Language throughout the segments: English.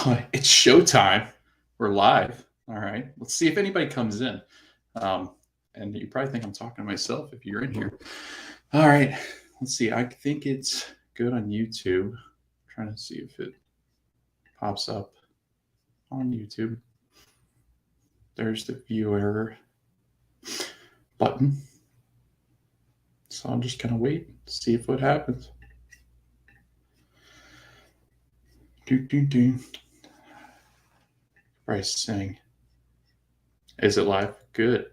It's showtime. We're live. All right. Let's see if anybody comes in. And you probably think I'm talking to myself if you're in here. All right. Let's see. I think it's good on YouTube. I'm trying to see if it pops up on YouTube. There's the viewer button. So I'm just going to wait, see if what happens. Bryce saying, is it live? Good.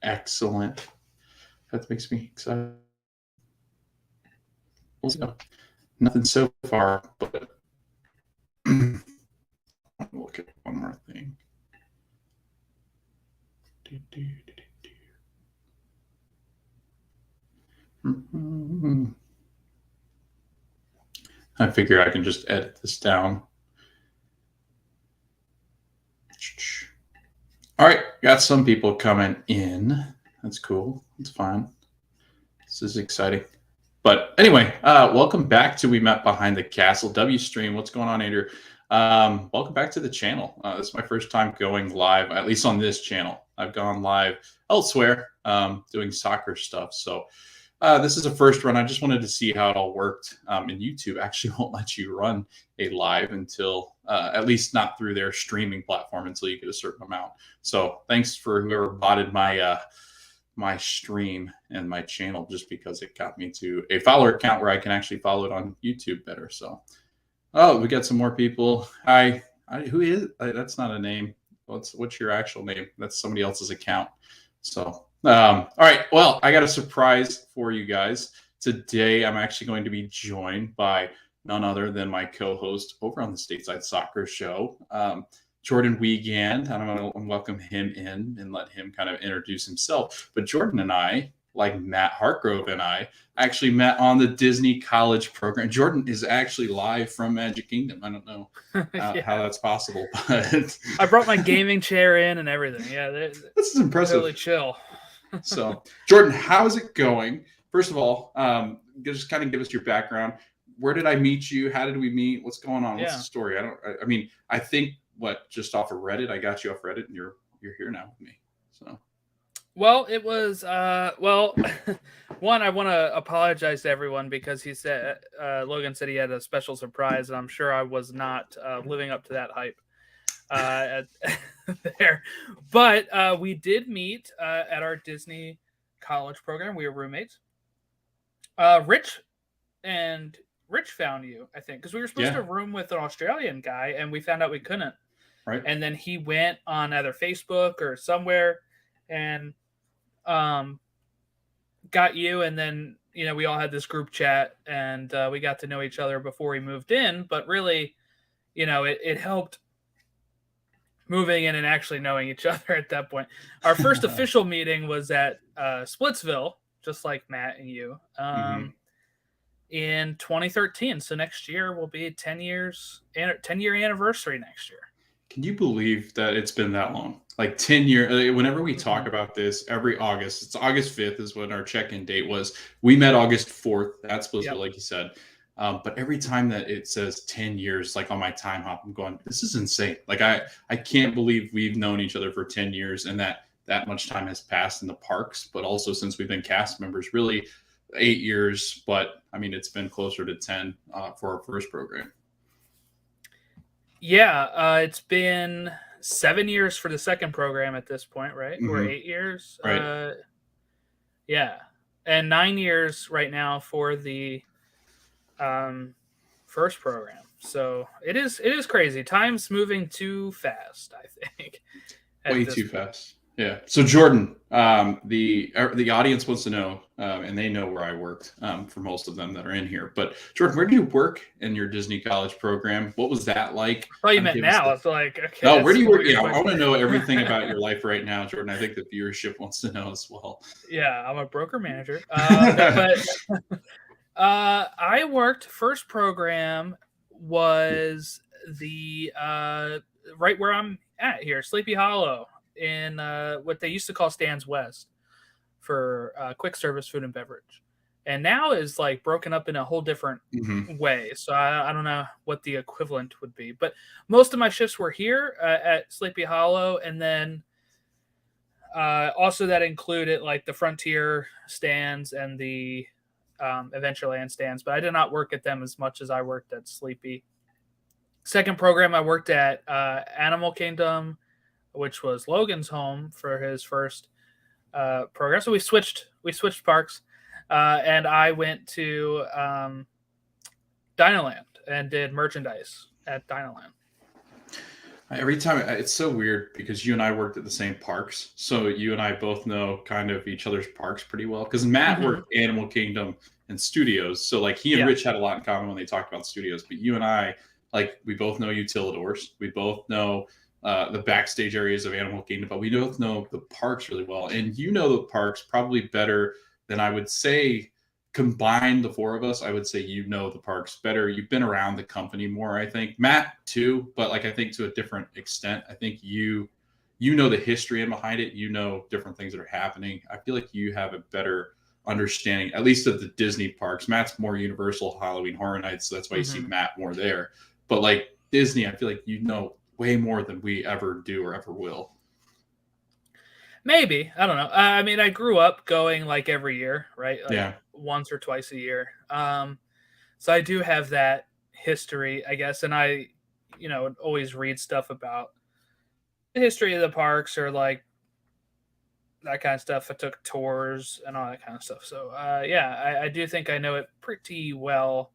Excellent. That makes me excited. Let's go. Nothing so far, but I'll look at one more thing. I figure I can just edit this down. All right, got some people coming in. That's cool. That's fine. This is exciting. But anyway, welcome back to We Met Behind the Castle W stream. What's going on, Andrew? Welcome back to the channel. This is my first time going live, at least on this channel. I've gone live elsewhere doing soccer stuff. So this is a first run. I just wanted to see how it all worked. And YouTube actually won't let you run a live until, at least not through their streaming platform, until you get a certain amount. So thanks for whoever botted my my stream and my channel, just because it got me to a follower account where I can actually follow it on YouTube better. So, oh, we got some more people. Hi, who is? That's not a name. What's your actual name? That's somebody else's account. So, all right. Well, I got a surprise for you guys today. I'm actually going to be joined by none other than my co-host over on the Stateside Soccer Show, Jordan Wiegand. I'm going to welcome him in and let him kind of introduce himself. But Jordan and I, like Matt Hartgrove and I, actually met on the Disney College program. Jordan is actually live from Magic Kingdom. I don't know how that's possible, but I brought my gaming chair in and everything. Yeah, this is impressive. Really chill. So, Jordan, how's it going? First of all, just kind of give us your background. Where did I meet you? How did we meet? What's going on? What's the story? I mean, I think just off of Reddit. I got you off Reddit, and you're here now with me. So, well, it was one. I want to apologize to everyone because he said Logan said he had a special surprise, and I'm sure I was not living up to that hype there. But we did meet at our Disney College program. We were roommates. Rich found you, I think, because we were supposed to room with an Australian guy, and we found out we couldn't. Right. And then he went on either Facebook or somewhere and got you. And then, we all had this group chat, and we got to know each other before we moved in. But really, it helped moving in and actually knowing each other at that point. Our first official meeting was at Splitsville, just like Matt and you. In 2013. So next year will be 10-year anniversary next year. Can you believe that it's been that long? Like 10 years. Whenever we talk about this every August, it's August 5th is when our check-in date was. We met August 4th. That's supposed to be, like you said. But every time that it says 10 years, like on my time hop, I'm going, this is insane. Like I can't believe we've known each other for 10 years and that much time has passed in the parks, but also since we've been cast members, really 8 years, but I mean, it's been closer to 10 for our first program. Yeah, it's been 7 years for the second program at this point, right? Mm-hmm. Or 8 years. Right. Yeah. And 9 years right now for the first program. So it is crazy. Time's moving too fast, I think. Way too fast. Yeah. So Jordan, the audience wants to know, and they know where I worked for most of them that are in here. But Jordan, where do you work in your Disney College program? What was that like? Oh, you meant now. It's like, okay. No, where do you work? Yeah, I want to know everything about your life right now, Jordan. I think the viewership wants to know as well. Yeah, I'm a broker manager. But I worked. First program was the right where I'm at here, Sleepy Hollow, in what they used to call Stan's West for quick service food and beverage. and now is like broken up in a whole different Hmm. way. So I don't know what the equivalent would be, but most of my shifts were here at Sleepy Hollow, and then also that included like the Frontier stands and the Adventureland stands, but I did not work at them as much as I worked at Sleepy. Second program I worked at Animal Kingdom, which was Logan's home for his first program. So we switched parks, and I went to Dinoland and did merchandise at Dinoland. Every time it's so weird because you and I worked at the same parks, so you and I both know kind of each other's parks pretty well. Because Matt Mm-hmm. worked Animal Kingdom and Studios, so like he and Yeah. Rich had a lot in common when they talked about studios. But you and I, like, we both know Utilidors, we both know the backstage areas of Animal Kingdom, but we both know the parks really well. And you know the parks probably better than I would say. Combine the four of us, I would say you know the parks better. You've been around the company more, I think. Matt too, but like I think to a different extent. I think you know the history and behind it. You know different things that are happening. I feel like you have a better understanding, at least of the Disney parks. Matt's more Universal, Halloween, Horror Nights, so that's why you see Mm-hmm. Matt more there. But like Disney, I feel like you know way more than we ever do or ever will. Maybe, I don't know. I mean, I grew up going like every year, right? Like Yeah. once or twice a year. So I do have that history, I guess, and I, always read stuff about the history of the parks or like that kind of stuff. I took tours and all that kind of stuff. So yeah, I do think I know it pretty well.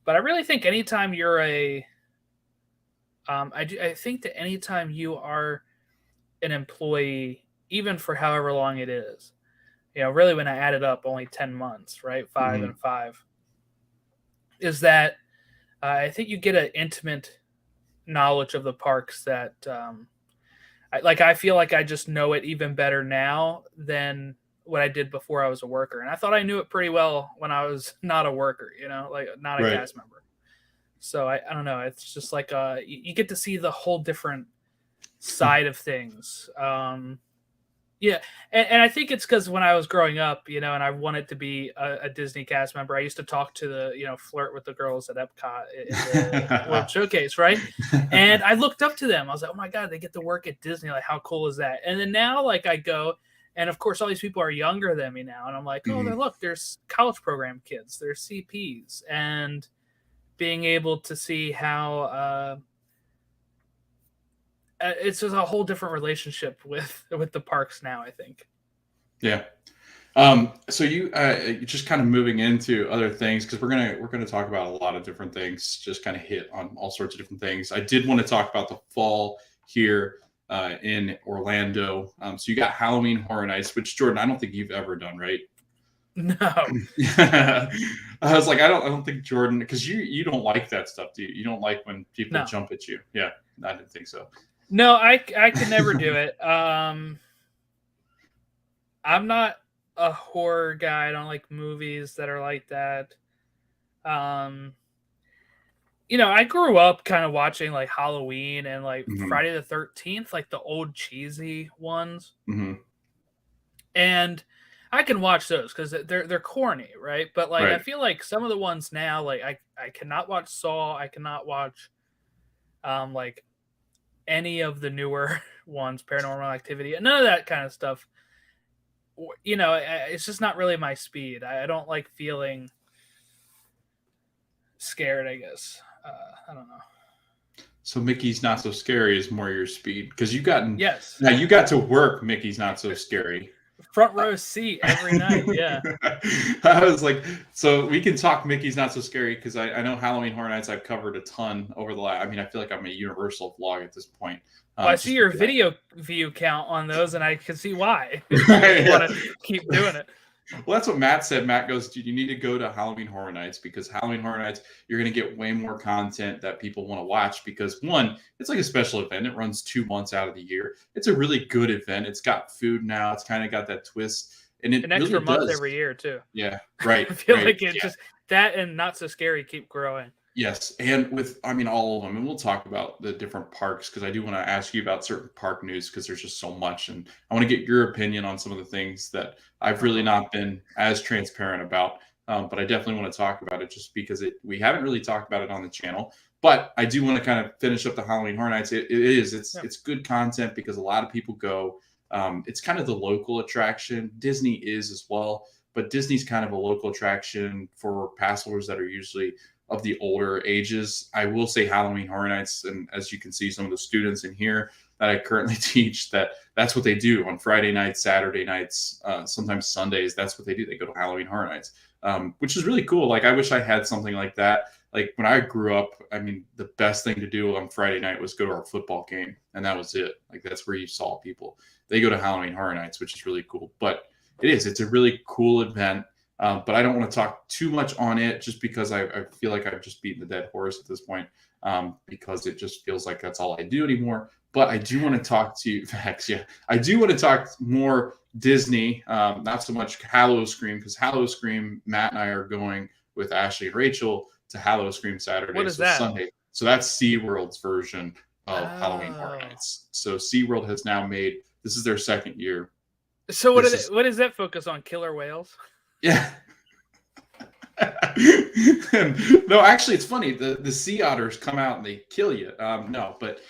But I really think anytime you're I think that anytime you are an employee, even for however long it is, really when I added up, only 10 months, right? 5 Mhm. and 5, is that I think you get an intimate knowledge of the parks that I feel like I just know it even better now than what I did before I was a worker. And I thought I knew it pretty well when I was not a worker, like not a Right. cast member. So I don't know. It's just like you get to see the whole different side of things. Yeah, and I think it's because when I was growing up, and I wanted to be a Disney cast member, I used to talk to flirt with the girls at Epcot in the World Showcase, right? And I looked up to them. I was like, oh my God, they get to work at Disney. Like, how cool is that? And then now, like, I go, and of course, all these people are younger than me now. And I'm like, oh, Mhm. there's college program kids, there's CPs. And being able to see how it's just a whole different relationship with the parks now, I think. Yeah. So you just kind of moving into other things because we're gonna talk about a lot of different things. Just kind of hit on all sorts of different things. I did want to talk about the fall here in Orlando. So you got Halloween Horror Nights, which Jordan, I don't think you've ever done, right? No. I was like, I don't think Jordan, because you don't like that stuff, do you? You don't like when people No. jump at you. Yeah, I didn't think so. No, I could never do it. I'm not a horror guy. I don't like movies that are like that. Um, I grew up kind of watching like Halloween and like Hmm. Friday the 13th, like the old cheesy ones. Hmm. And I can watch those because they're corny, right? But like I Right. feel like some of the ones now, like I cannot watch Saw, I cannot watch like any of the newer ones, Paranormal Activity, none of that kind of stuff. It's just not really my speed. I don't like feeling scared, I guess. I don't know. So Mickey's Not So Scary is more your speed because Yes, now you got to work Mickey's Not So Scary. front row seat every night. Yeah. I was like, so we can talk Mickey's Not So Scary because I know Halloween Horror Nights I've covered a ton over the last. I mean, I feel like I'm a universal vlog at this point. Well, I see Just your because video view count on those, and I can see why. You Right, want yeah. to keep doing it. Well, that's what Matt said. Matt goes, dude, you need to go to Halloween Horror Nights because Halloween Horror Nights, you're going to get way more content that people want to watch because one, it's like a special event. It runs 2 months out of the year. It's a really good event. It's got food now. It's kind of got that twist. And it An really extra month does. every year too. Yeah, right, I feel right. like it Yeah. just that and Not So Scary keep growing. Yes, and with all of them, and we'll talk about the different parks because I do want to ask you about certain park news because there's just so much, and I want to get your opinion on some of the things that I've really Uh-huh. not been as transparent about. But I definitely want to talk about it just because we haven't really talked about it on the channel. But I do want to kind of finish up the Halloween Horror Nights. Yeah. It's good content because a lot of people go. It's kind of the local attraction. Disney is as well, but Disney's kind of a local attraction for pass holders that are usually of the older ages. I will say Halloween Horror Nights, and as you can see, some of the students in here that I currently teach, that's what they do on Friday nights, Saturday nights, sometimes Sundays. That's what they do. They go to Halloween Horror Nights, which is really cool. Like I wish I had something like that. Like when I grew up, the best thing to do on Friday night was go to our football game, and that was it. Like that's where you saw people. They go to Halloween Horror Nights, which is really cool. But it's a really cool event. But I don't want to talk too much on it just because I feel like I've just beaten the dead horse at this point because it just feels like that's all I do anymore. But I do want to talk to you, facts, yeah. I do want to talk more Disney, not so much Hallow Scream, because Hallow Scream, Matt and I are going with Ashley and Rachel to Hallow Scream Saturday, What is so that? Sunday. So that's SeaWorld's version of Halloween Horror Oh. Nights. So SeaWorld has now made, this is their second year. So This is, what does that focus on? Killer whales? yeah. No, actually, it's funny. The sea otters come out and they kill you. No, but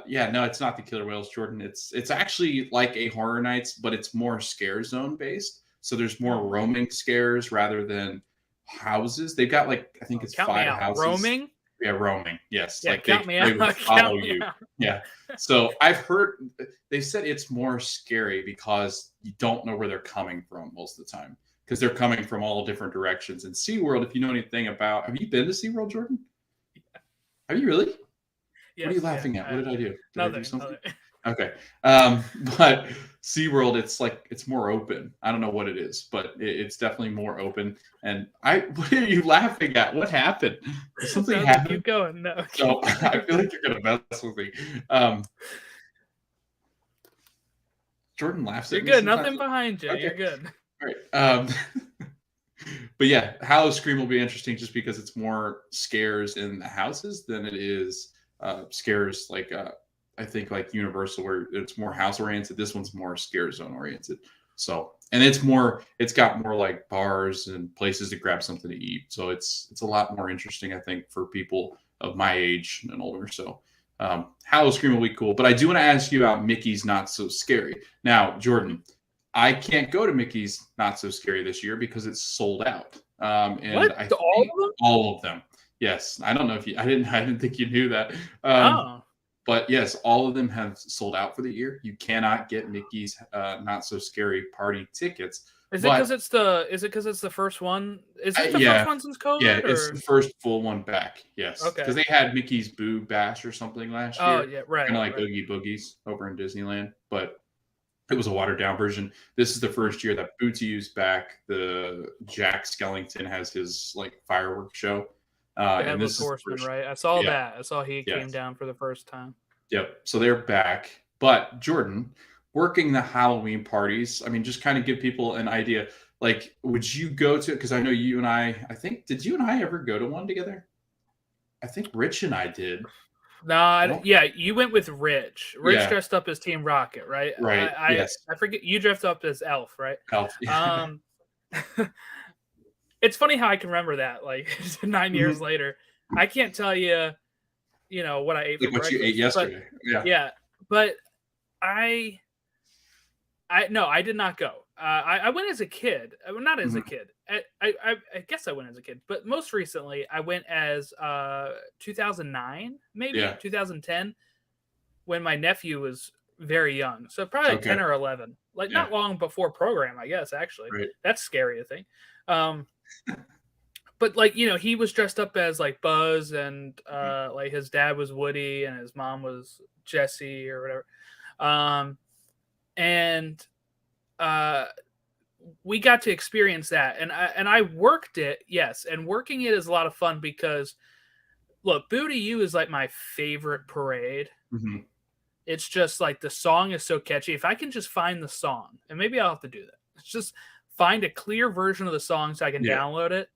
yeah, no, it's not the killer whales, Jordan. It's actually like a Horror Nights, but it's more scare zone based. So there's more Oh. roaming scares rather than houses. They've got like I think Oh, it's count me 5 out. houses. Roaming? Yeah, roaming. Yes, Yeah, like count me they out. would follow Count me you. out. Yeah. So I've heard they said it's more scary because you don't know where they're coming from most of the time because they're coming from all different directions. And SeaWorld, if you know anything about, have you been to SeaWorld, Jordan? Have you really? What are you Yes, yeah. laughing at? What did I do? Did I do Nothing. something? Okay. But SeaWorld, it's more open. I don't know what it is, but it's definitely more open. And what are you laughing at? What happened? Did something Nothing. happen? Keep going. No. No, Keep I going. feel like you're gonna mess with me. Jordan laughs You're at me good. sometimes. Nothing behind you. Okay. You're good. All right. But yeah, Hallow Scream will be interesting just because it's more scares in the houses than it is scares like I think like Universal where it's more house oriented. This one's more scare zone oriented. So and it's got more like bars and places to grab something to eat. So it's a lot more interesting, I think, for people of my age and older. So Hallow Scream will be cool. But I do want to ask you about Mickey's Not So Scary. Now, Jordan, I can't go to Mickey's Not So Scary this year because it's sold out. And What? I All think of them? all of them. Yes, I don't know if I didn't think you knew that. Oh. But yes, all of them have sold out for the year. You cannot get Mickey's Not So Scary party tickets. Is it But because it's the first one? Is this the yeah, first one since yeah, COVID it's the or first full one back. Yes, okay? because they had Mickey's Boo Bash or something last Oh year, yeah, right, kind of like right. Oogie Boogies over in Disneyland, but it was a watered down version. This is the first year that Booty's back. The Jack Skellington has his like fireworks show, The and Headless this is the Horseman, first. right? I saw Yeah, that. I saw he came yes, down for the first time. yep. So they're back. But Jordan, working the Halloween parties. Just kind of give people an idea. Like, would you go to? Because I know you and I think did you and I ever go to one together? I think Rich and I did. I No, don't. yeah, you went with Rich. Rich Yeah. dressed up as Team Rocket, right? Right. Yes. I forget you dressed up as Elf, right? Elf. Yeah. Um, it's funny how I can remember that. Like 9 years Mhm. later, I can't tell you, what I ate for Like what you ate breakfast, but yesterday. Yeah. yeah, but I no, I did not go. I went as a kid. Well, not as a Mhm. kid. I guess I went as a kid, but most recently I went as 2009, maybe Yeah. 2010, when my nephew was very young. So probably like Okay. 10 or 11. Like Yeah. not long before program, I guess actually. Right. That's scary to think. Um, but like he was dressed up as like Buzz, and Mhm. like his dad was Woody and his mom was Jessie or whatever. Um, and uh we got to experience that, and I worked it, yes, and working it is a lot of fun because look, Booty You is like my favorite parade. Mhm. It's just like the song is so catchy. If I can just find the song, and maybe I'll have to do that, it's just find a clear version of the song so I can Yeah. download it,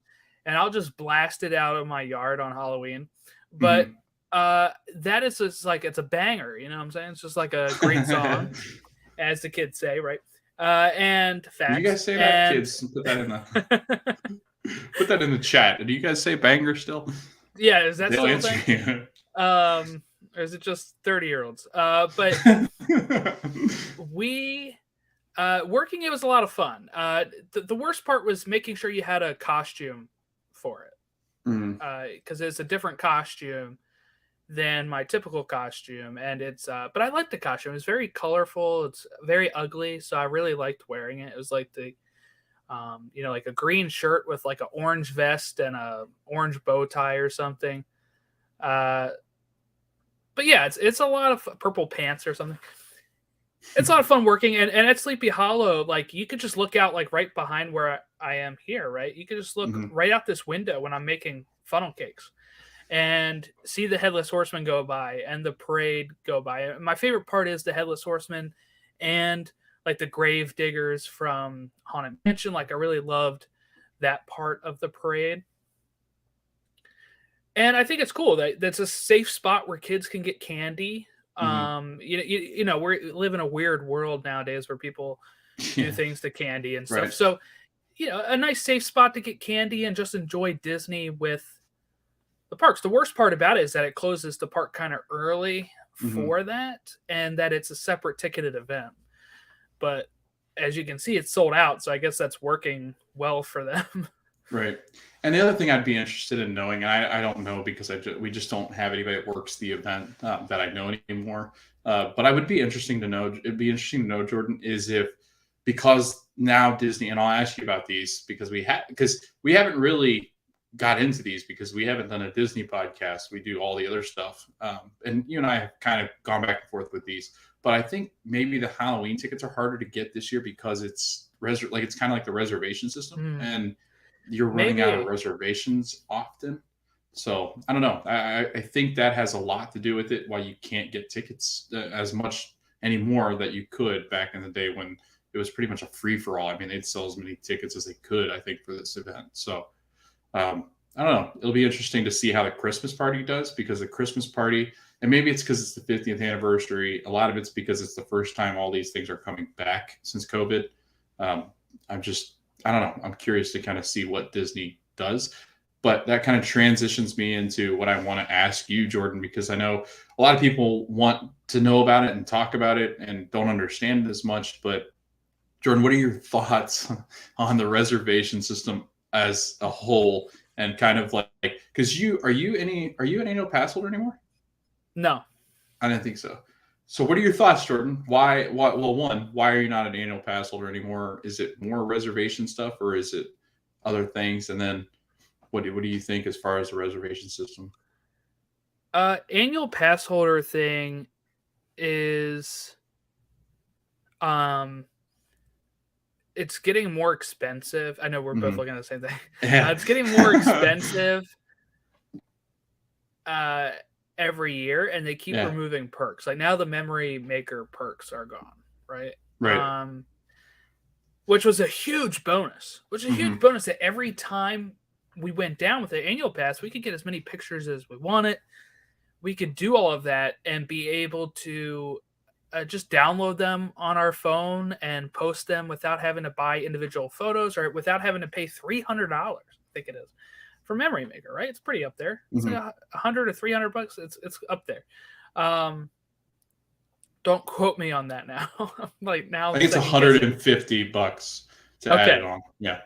and I'll just blast it out of my yard on Halloween. But that is just like, it's a banger, you know what I'm saying? It's just like a great song, as the kids say, right? And facts. You guys say that, kids? Put that in the put that in the chat. Do you guys say banger still? Yeah, is that They'll still a answer thing? you. Or is it just 30-year-olds? But we working it was a lot of fun. The worst part was making sure you had a costume for it, because it's a different costume than my typical costume, and it's but I liked the costume. It's very colorful. It's very ugly, so I really liked wearing it. It was like the like a green shirt with like an orange vest and a orange bow tie or something. But yeah, it's a lot of purple pants or something. It's a lot of fun working, and at Sleepy Hollow, like you could just look out like right behind where I am here, right? You could just look right out this window when I'm making funnel cakes and see the Headless Horseman go by and the parade go by. My favorite part is the Headless Horseman and like the grave diggers from Haunted Mansion. Like I really loved that part of the parade. And I think it's cool that that's a safe spot where kids can get candy. We live in a weird world nowadays where people do things to candy and stuff. Right. So, a nice safe spot to get candy and just enjoy Disney with the parks. The worst part about it is that it closes the park kind of early for that, and that it's a separate ticketed event. But as you can see, it's sold out. So I guess that's working well for them. Right. And the other thing I'd be interested in knowing, and I don't know because we just don't have anybody that works the event that I know anymore. But I would be interesting to know. It'd be interesting to know, Jordan, is if because now Disney, and I'll ask you about these because we haven't really got into these because we haven't done a Disney podcast. We do all the other stuff, and you and I have kind of gone back and forth with these. But I think maybe the Halloween tickets are harder to get this year because it's it's kind of like the reservation system and you're running out of reservations often. So I don't know. I think that has a lot to do with it. Why you can't get tickets as much anymore that you could back in the day when it was pretty much a free for all. I mean, they'd sell as many tickets as they could, I think, for this event. So I don't know. It'll be interesting to see how the Christmas party does because the Christmas party, and maybe it's because it's the 50th anniversary. A lot of it's because it's the first time all these things are coming back since COVID. I don't know. I'm curious to kind of see what Disney does, but that kind of transitions me into what I want to ask you, Jordan, because I know a lot of people want to know about it and talk about it and don't understand it as much. But Jordan, what are your thoughts on the reservation system as a whole and kind of like, because are you an annual pass holder anymore? No, I didn't think so. So what are your thoughts, Jordan? Why are you not an annual pass holder anymore? Is it more reservation stuff or is it other things? And then what do you think as far as the reservation system? Annual pass holder thing is it's getting more expensive. I know we're both looking at the same thing. It's getting more expensive every year, and they keep removing perks. Like now the Memory Maker perks are gone, right? Right. Which was a huge bonus. Huge bonus that every time we went down with the annual pass, we could get as many pictures as we wanted. We could do all of that and be able to just download them on our phone and post them without having to buy individual photos or without having to pay $300. I think it is. For Memory Maker, right? It's pretty up there. It's like $100 to $300. It's up there. Don't quote me on that now. Like now, I think it's $150 to add it on. Yeah.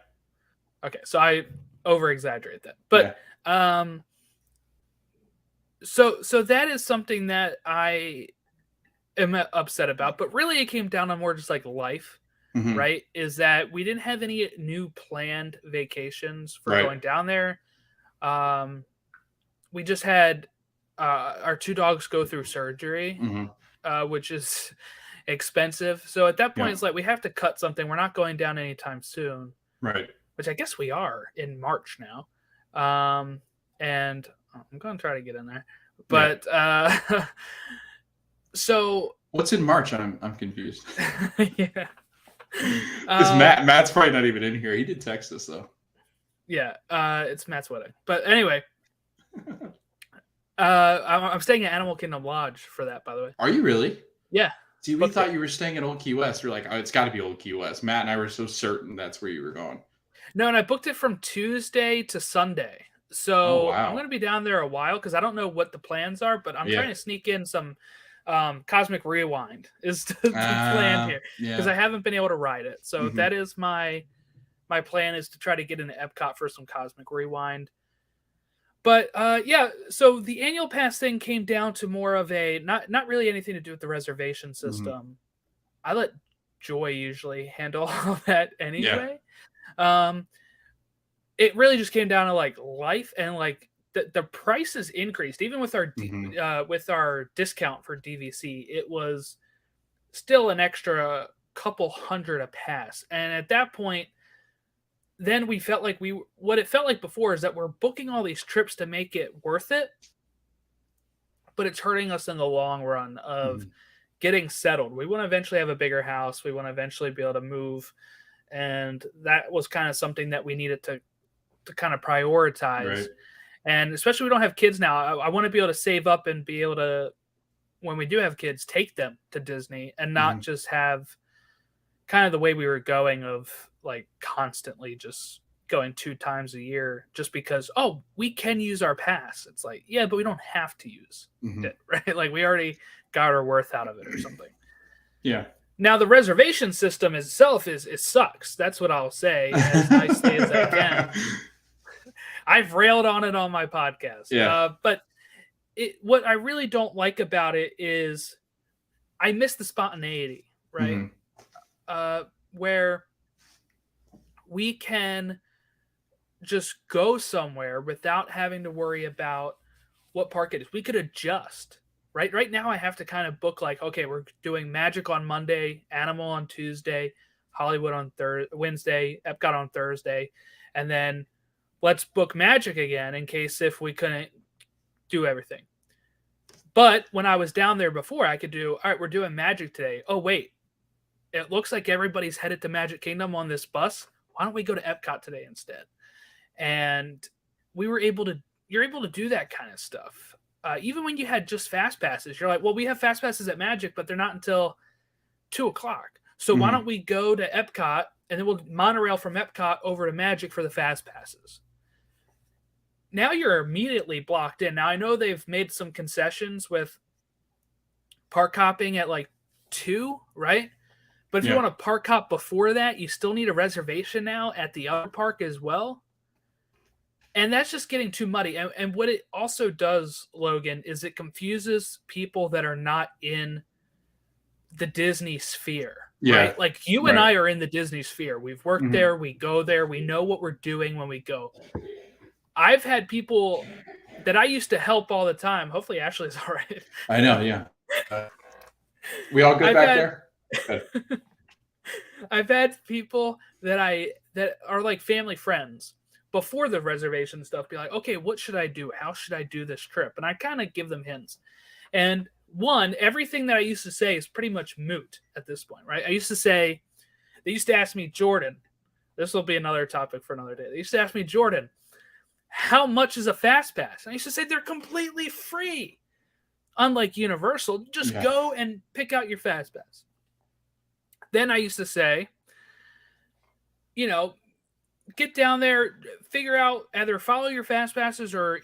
Okay, so I over exaggerate that, but so that is something that I am upset about. But really, it came down to more just like life. Right? Is that we didn't have any new planned vacations for going down there. We just had our two dogs go through surgery, which is expensive. So at that point, it's like we have to cut something. We're not going down anytime soon. Right. Which I guess we are in March now. And I'm going to try to get in there. But so what's in March? I'm confused. Yeah. Because Matt's probably not even in here. He did text us though. Yeah, it's Matt's wedding. But anyway, I'm staying at Animal Kingdom Lodge for that, by the way. Are you really? Yeah. See, we thought you were staying at Old Key West. We're like, oh, it's got to be Old Key West. Matt and I were so certain that's where you were going. No, and I booked it from Tuesday to Sunday. So I'm going to be down there a while because I don't know what the plans are, but I'm trying to sneak in some Cosmic Rewind is the plan here because I haven't been able to ride it. So that is my plan, is to try to get into Epcot for some Cosmic Rewind. But so the annual pass thing came down to more of a not really anything to do with the reservation system. I let Joy usually handle all that anyway. It really just came down to like life, and like the prices increased even with our with our discount for DVC. It was still an extra couple hundred a pass, and at that point, then we felt like what it felt like before is that we're booking all these trips to make it worth it, but it's hurting us in the long run of getting settled. We want to eventually have a bigger house. We want to eventually be able to move. And that was kind of something that we needed to kind of prioritize. Right. And especially we don't have kids now. I want to be able to save up and be able to, when we do have kids, take them to Disney and not just have kind of the way we were going of like constantly just going 2 times a year just because, oh, we can use our pass. It's like, yeah, but we don't have to use it, right? Like we already got our worth out of it or something. Yeah. Now the reservation system itself it sucks. That's what I'll say as nicely as I can. I've railed on it on my podcast. Yeah. But what I really don't like about it is I miss the spontaneity, right? Where we can just go somewhere without having to worry about what park it is. We could adjust. Right now I have to kind of book like, okay, we're doing Magic on Monday, Animal on Tuesday, Hollywood on Wednesday, Epcot on Thursday, and then let's book Magic again in case if we couldn't do everything. But when I was down there before, I could do, all right, we're doing Magic today. Oh, wait, it looks like everybody's headed to Magic Kingdom on this bus. Why don't we go to Epcot today instead? And you're able to do that kind of stuff. Even when you had just fast passes, you're like, well, we have fast passes at Magic, but they're not until 2:00. So why don't we go to Epcot and then we'll monorail from Epcot over to Magic for the fast passes? Now you're immediately blocked in. Now I know they've made some concessions with park hopping at like 2, right? But if you want to park hop before that, you still need a reservation now at the other park as well. And that's just getting too muddy. And what it also does, Logan, is it confuses people that are not in the Disney sphere. Yeah. Right? Like you and I are in the Disney sphere. We've worked there. We go there. We know what we're doing when we go. I've had people that I used to help all the time. Hopefully Ashley's all right. I know, yeah. We all good back there? Good. I've had people that are like family friends before the reservation stuff be like, okay, what should I do? How should I do this trip? And I kind of give them hints. And everything that I used to say is pretty much moot at this point, right? They used to ask me, Jordan, this will be another topic for another day. They used to ask me, Jordan, how much is a fast pass? And I used to say they're completely free. Unlike Universal, just go and pick out your fast pass. Then I used to say, get down there, figure out, either follow your fast passes or,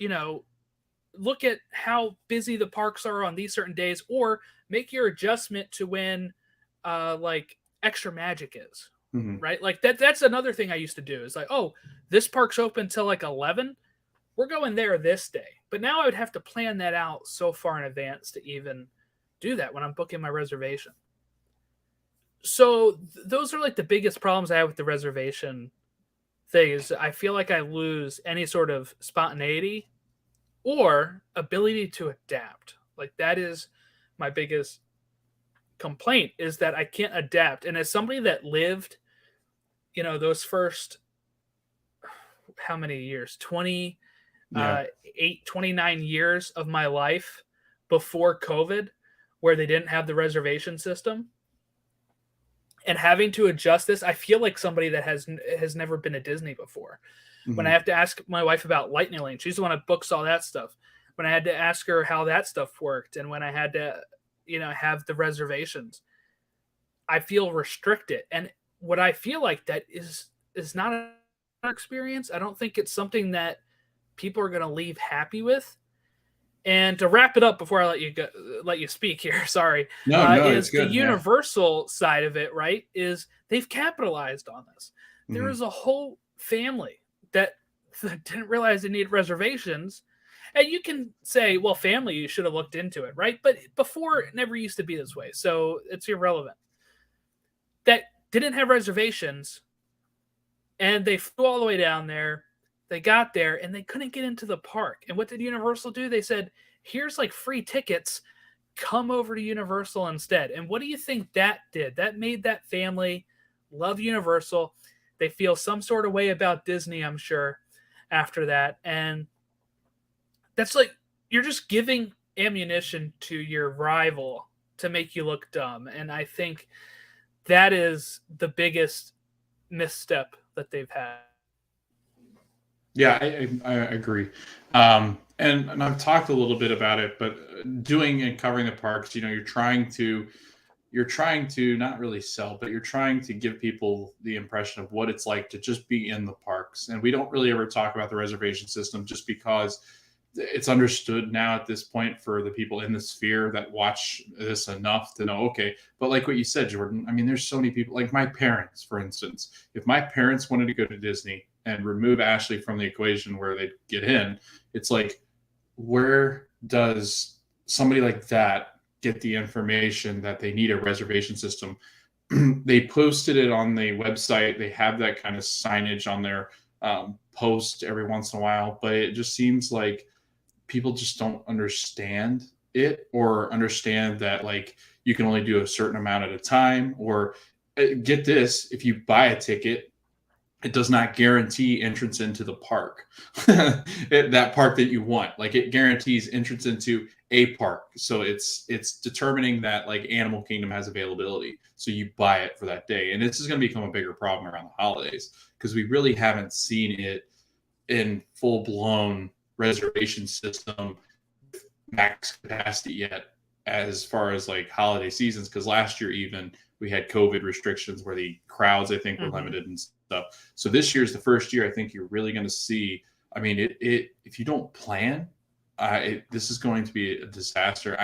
look at how busy the parks are on these certain days, or make your adjustment to when like extra magic is, right? Like that's another thing I used to do is like, oh, this park's open till like 11. We're going there this day. But now I would have to plan that out so far in advance to even do that when I'm booking my reservation. So those are like the biggest problems I have with the reservation thing is I feel like I lose any sort of spontaneity or ability to adapt. Like that is my biggest complaint, is that I can't adapt. And as somebody that lived, those first, how many years? 29 years of my life before COVID, where they didn't have the reservation system. And having to adjust this, I feel like somebody that has never been to Disney before. When I have to ask my wife about Lightning Lane, she's the one that books all that stuff. When I had to ask her how that stuff worked, and when I had to, have the reservations, I feel restricted. And what I feel like that is not an experience. I don't think it's something that people are going to leave happy with. And to wrap it up before I let you speak here, sorry, No, is it's good. the Universal side of it, right? Is they've capitalized on this. There is a whole family that didn't realize they needed reservations. And you can say, well, family, you should have looked into it, right? But before, it never used to be this way. So it's irrelevant. That didn't have reservations, and they flew all the way down there. They got there, and they couldn't get into the park. And what did Universal do? They said, here's like free tickets. Come over to Universal instead. And what do you think that did? That made that family love Universal. They feel some sort of way about Disney, I'm sure, after that. And that's like, you're just giving ammunition to your rival to make you look dumb. And I think that is the biggest misstep that they've had. Yeah, I agree. And I've talked a little bit about it, but doing and covering the parks, you're trying to not really sell, but you're trying to give people the impression of what it's like to just be in the parks. And we don't really ever talk about the reservation system just because it's understood now at this point for the people in the sphere that watch this enough to know, okay. But like what you said, Jordan, I mean, there's so many people, like my parents, for instance. If my parents wanted to go to Disney and remove Ashley from the equation where they get in, it's like, where does somebody like that get the information that they need a reservation system? They posted it on the website. They have that kind of signage on their post every once in a while, but it just seems like people just don't understand it, or understand that like you can only do a certain amount at a time. Or get this, if you buy a ticket, it does not guarantee entrance into the park. That park that you want, like it guarantees entrance into a park. So it's determining that like Animal Kingdom has availability, so you buy it for that day. And this is going to become a bigger problem around the holidays, because we really haven't seen it in full blown reservation system max capacity yet, as far as like holiday seasons. Because last year even we had COVID restrictions where the crowds, I think, were limited and stuff. So this year's the first year I think you're really going to see. I mean, it if you don't plan, this is going to be a disaster.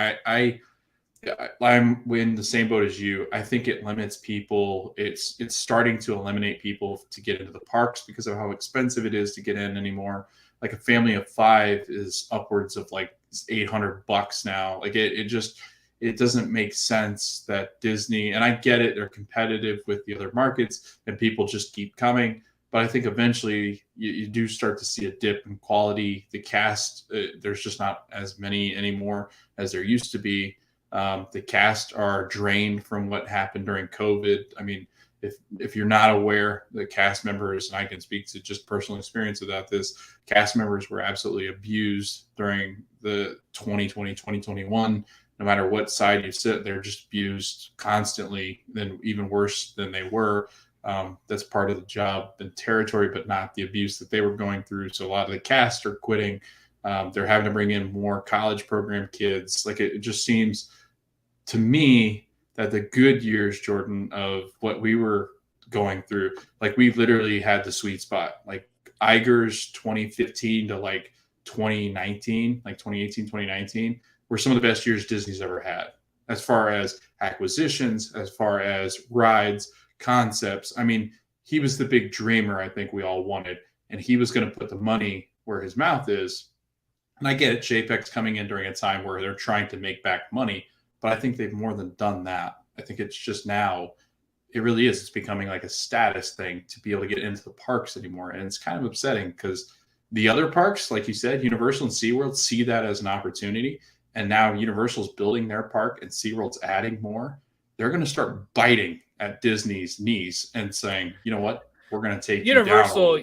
I'm in the same boat as you. I think it limits people. It's starting to eliminate people to get into the parks because of how expensive it is to get in anymore. Like a family of 5 is upwards of like $800 now. Like it doesn't make sense that Disney, and I get it, they're competitive with the other markets and people just keep coming. But I think eventually you do start to see a dip in quality. The cast, there's just not as many anymore as there used to be. The cast are drained from what happened during COVID. I mean, if you're not aware, the cast members, and I can speak to just personal experience about this, cast members were absolutely abused during the 2020, 2021. No matter what side you sit, they're just abused constantly, then even worse than they were. That's part of the job and territory, but not the abuse that they were going through. So a lot of the cast are quitting. They're having to bring in more college program kids. Like it just seems to me that the good years, Jordan, of what we were going through, like we literally had the sweet spot. Like Iger's 2015 to like 2019, like 2018, 2019, were some of the best years Disney's ever had, as far as acquisitions, as far as rides, concepts. I mean, he was the big dreamer I think we all wanted, and he was going to put the money where his mouth is. And I get it, JPEG's coming in during a time where they're trying to make back money, but I think they've more than done that. I think it's just now, it really is. It's becoming like a status thing to be able to get into the parks anymore. And it's kind of upsetting because the other parks, like you said, Universal and SeaWorld, see that as an opportunity. And now Universal's building their park and SeaWorld's adding more. They're going to start biting at Disney's knees and saying, you know what, we're going to take Universal.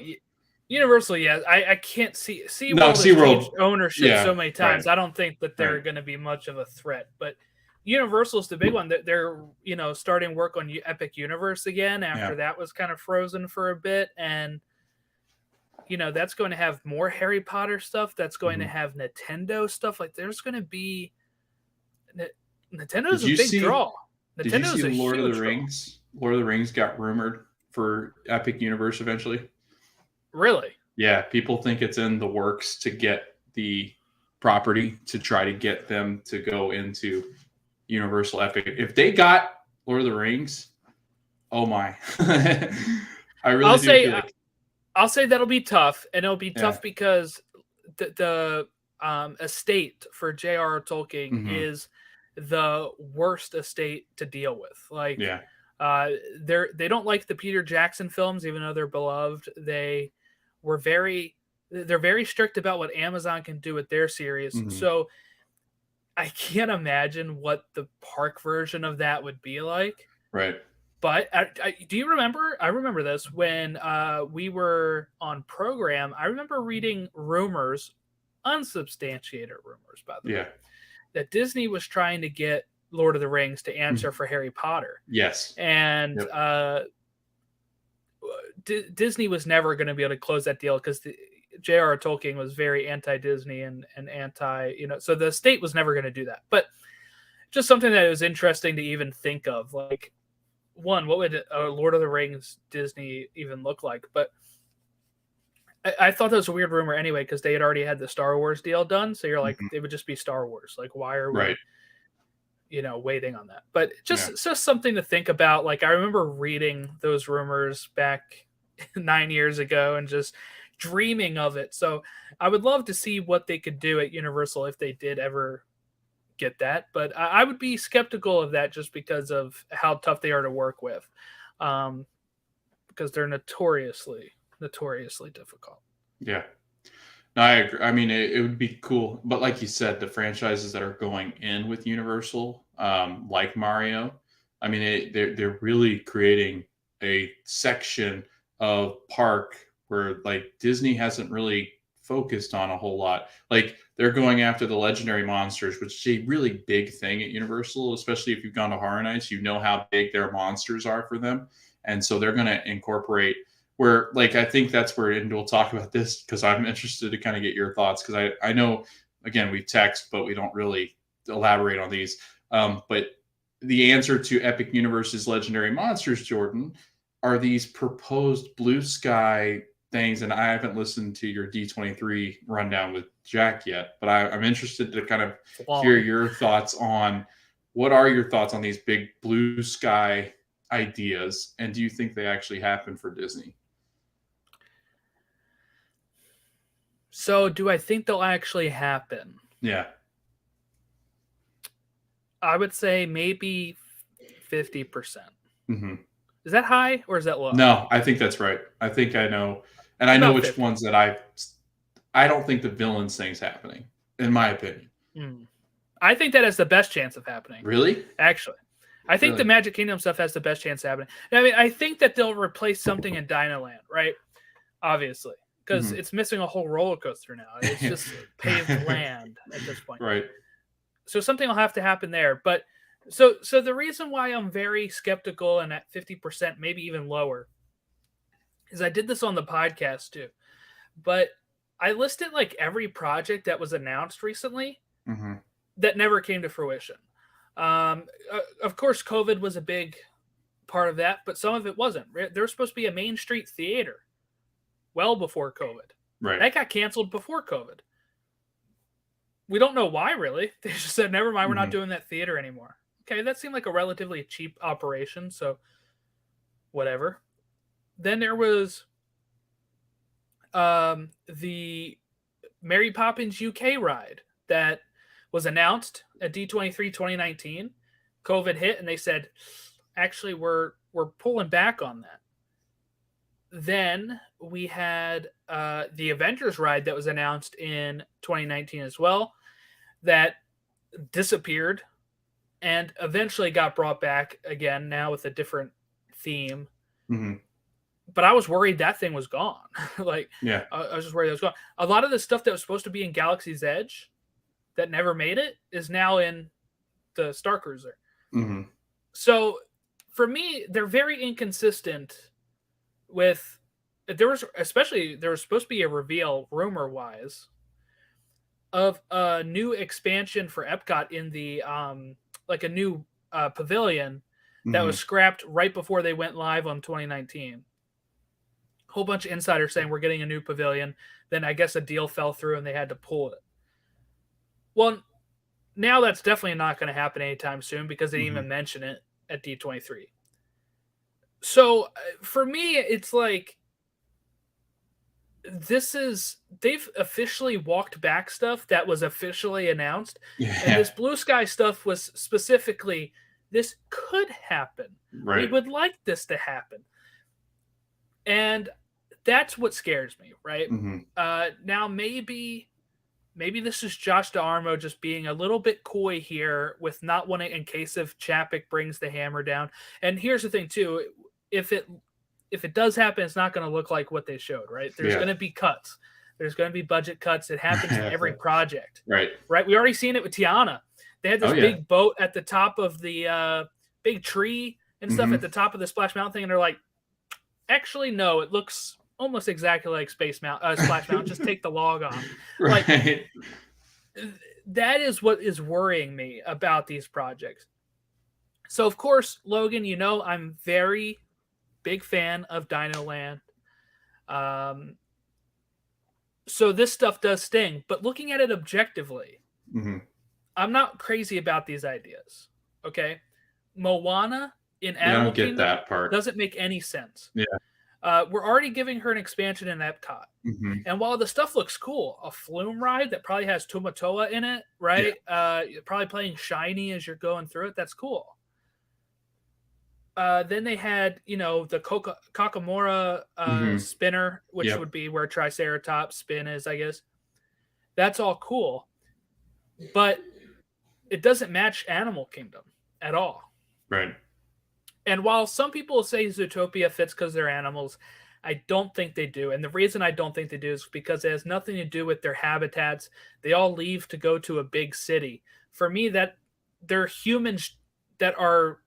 Universal, yeah. I can't see SeaWorld has changed ownership so many times. Right. I don't think that they're going to be much of a threat. But Universal's the big one. They're starting work on Epic Universe again after that was kind of frozen for a bit. And that's going to have more Harry Potter stuff. That's going to Mhm. have Nintendo stuff. Like there's going to be Did Nintendo's a you big see? draw. Did you see Nintendo's a Lord of the huge draw. Rings? Lord of the Rings got rumored for Epic Universe eventually. Really? Yeah, people think it's in the works to get the property to try to get them to go into Universal Epic. If they got Lord of the Rings, oh my. I really I'll do say feel like I'll say that'll be tough, and it'll be yeah. tough because the estate for J.R.R. Tolkien Hmm. is the worst estate to deal with. Like, Yeah. they don't like the Peter Jackson films, even though they're beloved. They're very strict about what Amazon can do with their series. Hmm. So I can't imagine what the park version of that would be like. Right. But do you remember? I remember this when we were on program. I remember reading rumors, unsubstantiated rumors, by the way, Yeah. that Disney was trying to get Lord of the Rings to answer Mhm. for Harry Potter, Yes. and Yep. Disney was never going to be able to close that deal because J.R.R. Tolkien was very anti-Disney and anti, so the state was never going to do that. But just something that was interesting to even think of, like, one, what would a Lord of the Rings Disney even look like? But I thought that was a weird rumor anyway because they had already had the Star Wars deal done. So you're like, Mhm. it would just be Star Wars. Like, why are Right. we, waiting on that? But Yeah. it's just something to think about. Like, I remember reading those rumors back 9 years ago and just dreaming of it. So I would love to see what they could do at Universal if they did ever get that, but I would be skeptical of that just because of how tough they are to work with, because they're notoriously difficult. Yeah. No, I agree. I mean, it would be cool, but like you said, the franchises that are going in with Universal, like Mario, I mean, they're really creating a section of park where like Disney hasn't really focused on a whole lot. Like they're going after the legendary monsters, which is a really big thing at Universal, especially if you've gone to Horror Nights, you know how big their monsters are for them, and so they're going to incorporate where like I think that's where, and we'll talk about this because I'm interested to kind of get your thoughts because I know again we text but we don't really elaborate on these. But the answer to Epic Universe's legendary monsters, Jordan, are these proposed blue sky things, and I haven't listened to your D23 rundown with Jack yet, but I'm interested to kind of It's hear long. your thoughts on what are your thoughts on these big blue sky ideas, and do you think they actually happen for Disney? So, do I think they'll actually happen? Yeah. I would say maybe 50%. Hmm. Is that high or is that low? No, I think that's right. I think I know, and I know About which 50. ones that I don't think the villains thing's happening, in my opinion. Mm. I think that has the best chance of happening. Really? Actually, I think the Really? Magic Kingdom stuff has the best chance of happening. I mean, I think that they'll replace something in Dinoland, right? Obviously, because Hmm. it's missing a whole roller coaster now. It's just paved land at this point. Right. So something will have to happen there. But so the reason why I'm very skeptical and at 50%, maybe even lower, is I did this on the podcast too. But I listed like every project that was announced recently Hmm. that never came to fruition. Of course, COVID was a big part of that, but some of it wasn't. There was supposed to be a Main Street theater well before COVID. Right. That got canceled before COVID. We don't know why, really. They just said, never mind, we're not Hmm. doing that theater anymore. Okay, that seemed like a relatively cheap operation, so whatever. Then there was the Mary Poppins UK ride that was announced at D23 2019. COVID hit, and they said, actually, we're pulling back on that. Then we had the Avengers ride that was announced in 2019 as well, that disappeared and eventually got brought back again now with a different theme. Hmm. But I was worried that thing was gone. Like, Yeah. I was just worried it was gone. A lot of the stuff that was supposed to be in Galaxy's Edge that never made it is now in the Star Cruiser. Hmm. So for me, they're very inconsistent with there was supposed to be a reveal, rumor wise, of a new expansion for Epcot in the like a new pavilion that was scrapped right before they went live on 2019. Whole bunch of insiders saying we're getting a new pavilion. Then I guess a deal fell through and they had to pull it. Well, now that's definitely not going to happen anytime soon because they didn't even mention it at D23. So for me, it's like they've officially walked back stuff that was officially announced. Yeah. And this Blue Sky stuff was specifically, this could happen. Right. We would like this to happen. And that's what scares me, right? Now maybe this is Josh D'Armo just being a little bit coy here with not wanting, in case if Chapek brings the hammer down. And here's the thing too, if it does happen, it's not going to look like what they showed, right? There's going to be cuts. There's going to be budget cuts. It happens in every project. Right. We already seen it with Tiana. They had this big boat at the top of the big tree and stuff at the top of the Splash Mountain thing, and they're like, actually, no, it looks almost exactly like Splash Mountain. Just take the log off. Right. Like, that is what is worrying me about these projects. So, of course, Logan, I'm very big fan of Dino Land. So this stuff does sting. But looking at it objectively, I'm not crazy about these ideas. Okay? Moana in Animal Kingdom that part. Doesn't make any sense. Yeah. We're already giving her an expansion in Epcot. And while the stuff looks cool, a flume ride that probably has Tumatoa in it, right? You're probably playing shiny as you're going through it. That's cool. Then they had, the Kakamora spinner, which would be where Triceratops spin is, I guess. That's all cool. But it doesn't match Animal Kingdom at all. Right. And while some people say Zootopia fits because they're animals, I don't think they do. And the reason I don't think they do is because it has nothing to do with their habitats. They all leave to go to a big city. For me, that they're humans that are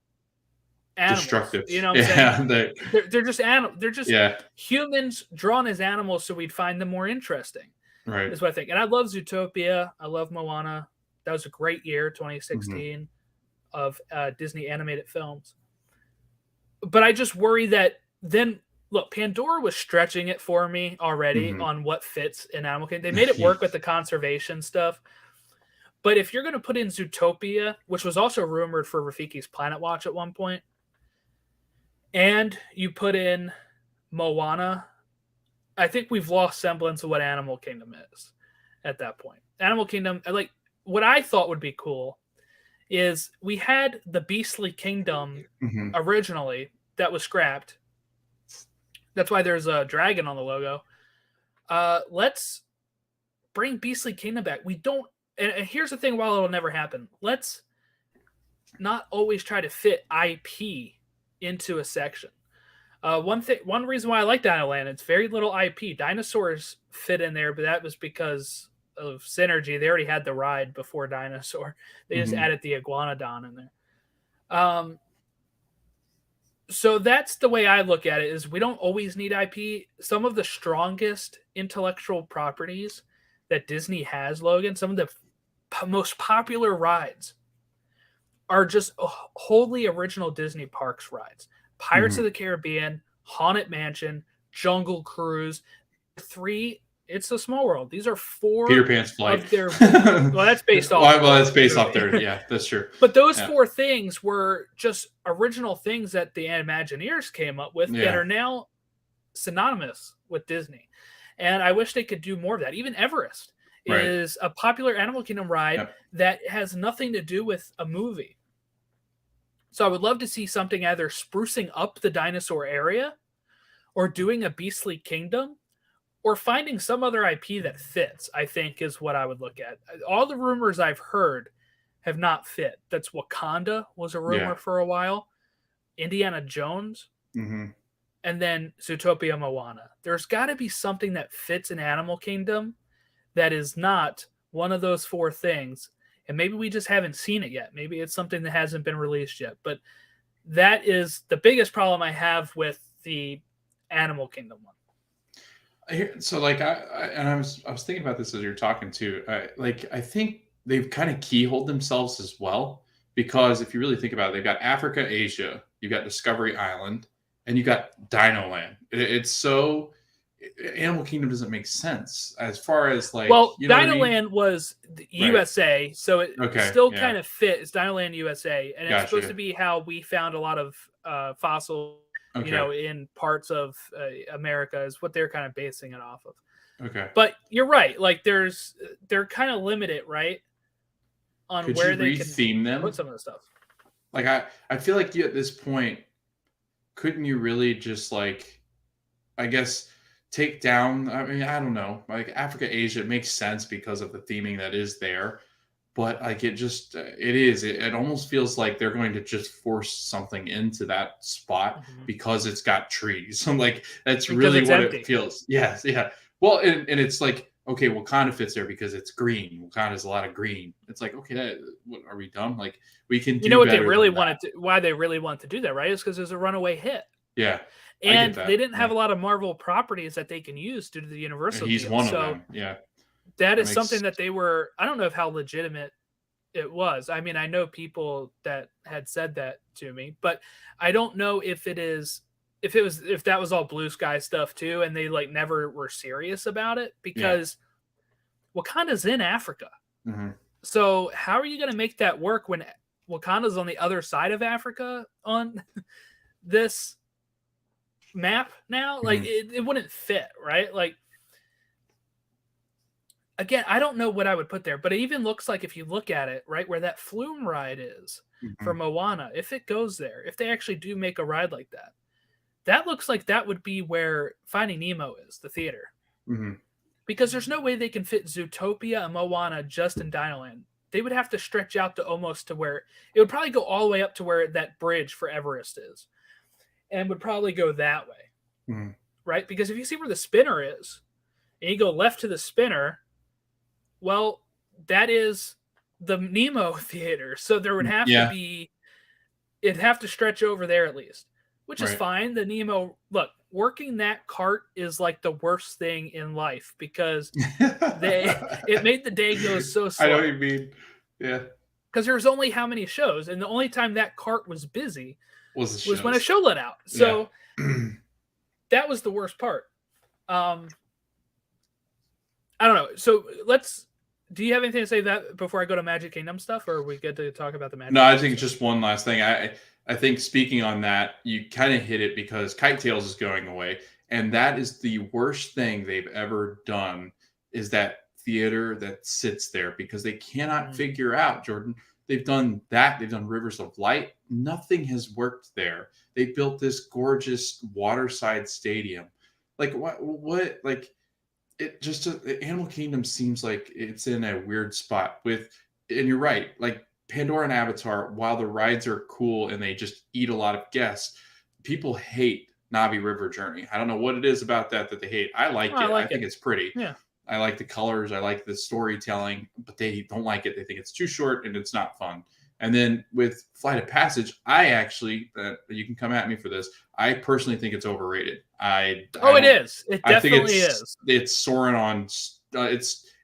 animals. Destructive. You know what I'm saying? They're just animals. They're just humans drawn as animals, so we'd find them more interesting. Right. Is what I think. And I love Zootopia. I love Moana. That was a great year, 2016, of Disney animated films. But I just worry that then, look, Pandora was stretching it for me already on what fits in Animal Kingdom. They made it work with the conservation stuff. But if you're going to put in Zootopia, which was also rumored for Rafiki's Planet Watch at one point, and you put in Moana, I think we've lost semblance of what Animal Kingdom is at that point. Animal Kingdom, like, what I thought would be cool is we had the Beastly Kingdom originally that was scrapped. That's why there's a dragon on the logo. Let's bring Beastly Kingdom back. We don't, and here's the thing, while it'll never happen, let's not always try to fit IP into a section. One reason why I like Dino Land, it's very little IP. Dinosaurs fit in there, but that was because of synergy. They already had the ride before Dinosaur. They just added the Iguanodon in there. So that's the way I look at it, is we don't always need IP. Some of the strongest intellectual properties that Disney has, Logan, some of the most popular rides are just wholly original Disney Parks rides. Pirates of the Caribbean, Haunted Mansion, Jungle Cruise, 3 It's a Small World. These are 4 Peter Pan's Flight. Of their, well, that's based off. Well, that's based off there. Yeah, that's true. But those 4 things were just original things that the Imagineers came up with that are now synonymous with Disney. And I wish they could do more of that. Even Everest is a popular Animal Kingdom ride that has nothing to do with a movie. So I would love to see something either sprucing up the dinosaur area or doing a Beastly Kingdom or finding some other IP that fits, I think, is what I would look at. All the rumors I've heard have not fit. That's Wakanda was a rumor for a while. Indiana Jones. And then Zootopia, Moana. There's got to be something that fits in Animal Kingdom that is not one of those 4 things. And maybe we just haven't seen it yet. Maybe it's something that hasn't been released yet. But that is the biggest problem I have with the Animal Kingdom one. So like I was thinking about this as you're talking too. I think they've kind of keyholed themselves as well, because if you really think about it, they've got Africa, Asia, you got Discovery Island, and you got Dino Land. It's so Animal Kingdom doesn't make sense as far as like, Well, you know what I Dino mean? Land was the Right. USA, so it Okay. still Yeah. kind of fit. It's Dino Land USA, and it's supposed to Gotcha. be how we found a lot of fossil, Okay. in parts of America, is what they're kind of basing it off of. Okay. But you're right. Like they're kind of limited, right, on Could you where they can retheme put them? some of the stuff. Like I feel like you at this point, couldn't you really just like, I guess, take down, I mean, I don't know, like Africa, Asia, it makes sense because of the theming that is there. But like it almost feels like they're going to just force something into that spot Mhm. because it's got trees. I'm like, that's Because really it's what it empty. feels. Yes, yeah. Well, and it's like, okay, Wakanda fits there because it's green. Wakanda's a lot of green. It's like, okay, what, are we dumb? Like, we can You know do what they better really than that. wanted to? Why they really want to do that, right? Is because it was a runaway hit. Yeah, I get And they that. didn't have Yeah, a lot of Marvel properties that they can use due to the and Universal he's deal. one of So them. Yeah, that that is makes something that they were. I don't know how legitimate it was. I mean, I know people that had said that to me, but I don't know if it is if that was all blue sky stuff too, and they like never were serious about it, yeah. because Wakanda's in Africa. Hmm. So how are you going to make that work when Wakanda's on the other side of Africa on this map now? Like Hmm. it wouldn't fit, right? Like again, I don't know what I would put there, but it even looks like, if you look at it, right, where that flume ride is for Hmm. Moana, if it goes there, if they actually do make a ride like that, that looks like that would be where Finding Nemo is, the theater. Hmm. Because there's no way they can fit Zootopia and Moana just in Dinoland. They would have to stretch out to almost to where it would probably go all the way up to where that bridge for Everest is, and would probably go that way, Hmm. right? Because if you see where the spinner is, and you go left to the spinner, well, that is the Nemo theater. So there would have to Yeah. be, it'd have to stretch over there at least, which is Right. fine. The Nemo, look, working that cart is like the worst thing in life, because they it made the day go so I know what slow, you mean. Yeah. because there was only how many shows, and the only time that cart was busy Was the was when a shows. show let out. Yeah. So that was the worst part. um I don't know. So let's, do you have anything to say that before I go to Magic Kingdom stuff, or are we good to talk about the Magic No, I Kingdom think stuff? just one last thing. I think speaking on that, you kind of hit it because Kite Tails is going away, and that is the worst thing they've ever done. Is that theater that sits there because they cannot Mm. figure out, Jordan. They've done that. They've done Rivers of Light. Nothing has worked there. They built this gorgeous waterside stadium. Like what? What? Like it just Animal Kingdom seems like it's in a weird spot with, and you're right, like Pandora and Avatar, while the rides are cool and they just eat a lot of guests, people hate Navi River Journey. I don't know what it is about that they hate. I Oh, like I it. I like it. think it's pretty. Yeah. I like the colors. I like the storytelling, but they don't like it. They think it's too short and it's not fun. And then with Flight of Passage, I actually, you can come at me for this. I personally think it's overrated. I Oh, it don't. is. It I think definitely is. it's Soren on.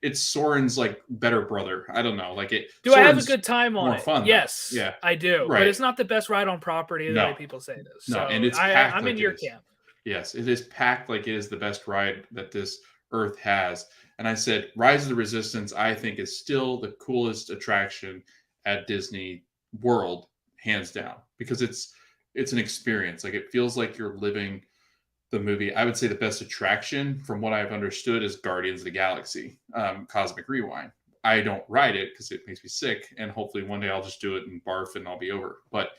It's Soren's like better brother. I don't know. Like it. Do I have a Soren's good time on more it? fun though. Yes, Yeah. I do. But Right. it's not the best ride on property the way No. people say it is. No. And So it's packed I'm in like it your is. camp. Yes, it is packed like it is the best ride that this Earth has. And I said, Rise of the Resistance, I think, is still the coolest attraction at Disney World, hands down, because it's an experience. Like it feels like you're living the movie. I would say the best attraction, from what I've understood, is Guardians of the Galaxy, Cosmic Rewind. I don't ride it because it makes me sick, and hopefully one day I'll just do it and barf and I'll be over. But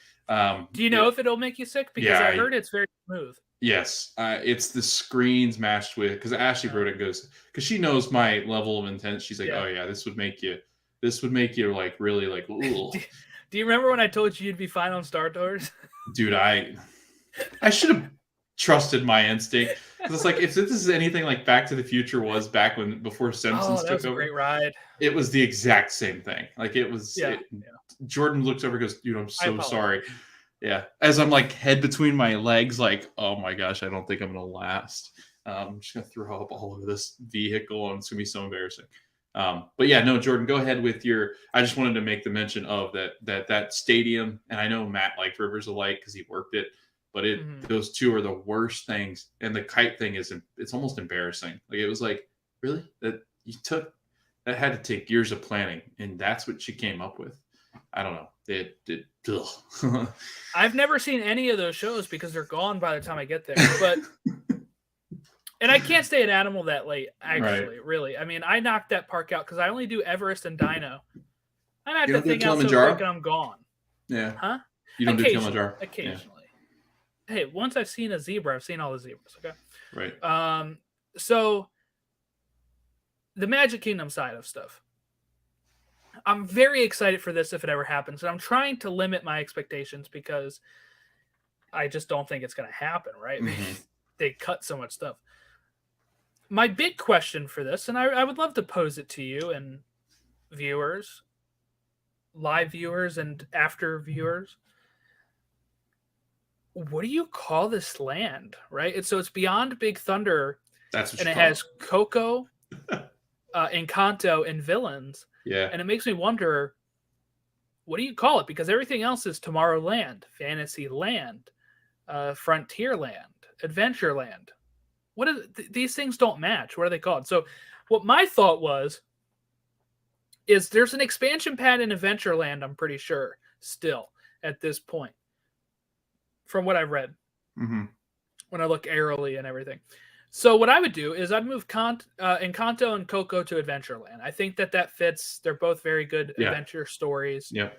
Do you know if it'll make you sick? Because yeah, I heard it's very smooth. yes, it's the screens matched with, because Ashley wrote it, goes, because she knows my level of intent. She's like, Yeah. oh yeah, this would make you like really like, ooh. Do you remember when I told you you'd be fine on Star Tours? Dude, I should have trusted my instinct, because it's like, if this is anything like Back to the Future was back when, before Simpsons Oh, that took was a over, great ride. it was the exact same thing. Like it was. Yeah. Jordan looks over and goes, dude, I'm so apologize. sorry. Yeah. As I'm like head between my legs, like, oh my gosh, I don't think I'm gonna last. I'm just gonna throw up all over this vehicle, and it's gonna be so embarrassing. But yeah, no, Jordan, go ahead with your. I just wanted to make the mention of that stadium, and I know Matt liked Rivers of Light because he worked it, but those two are the worst things. And the kite thing it's almost embarrassing. Like it was like really that you took that had to take years of planning, and that's what she came up with. I don't know. I've never seen any of those shows because they're gone by the time I get there. But and I can't stay at Animal that late, actually, really. I mean, I knocked that park out because I only do Everest and Dino. I knocked that thing out so quick and I'm gone. Yeah. Huh? You don't do Kilimanjaro? Occasionally. Yeah. Hey, once I've seen a zebra, I've seen all the zebras, okay? Right. So the Magic Kingdom side of stuff. I'm very excited for this if it ever happens. And I'm trying to limit my expectations because I just don't think it's going to happen, right? Mm-hmm. They cut so much stuff. My big question for this, and I would love to pose it to you and viewers, live viewers and after viewers. What do you call this land, right? It's beyond Big Thunder. That's what and it has Coco, Encanto, and Villains. Yeah. And it makes me wonder, what do you call it? Because everything else is Tomorrowland, Fantasyland, Frontierland, Adventureland. What is these things don't match? What are they called? So what my thought is there's an expansion pad in Adventureland, I'm pretty sure, still at this point, from what I've read. Mm-hmm. When I look aerially and everything. So what I would do is I'd move Encanto and Coco to Adventureland. I think that fits. They're both very good adventure stories. Yeah.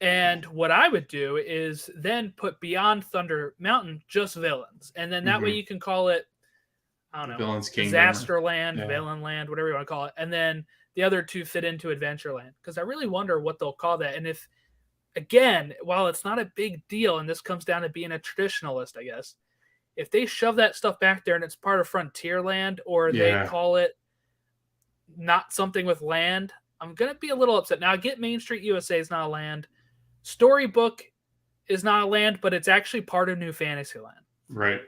And what I would do is then put Beyond Thunder Mountain just Villains. And then that way you can call it, I don't know, Villains Kingdom. Disasterland, Villain Land, whatever you want to call it. And then the other two fit into Adventureland. Because I really wonder what they'll call that. And if, again, while it's not a big deal, and this comes down to being a traditionalist, I guess, if they shove that stuff back there and it's part of Frontierland or they call it not something with land, I'm going to be a little upset. Now, I get Main Street USA is not a land. Storybook is not a land, but it's actually part of New Fantasyland. Right.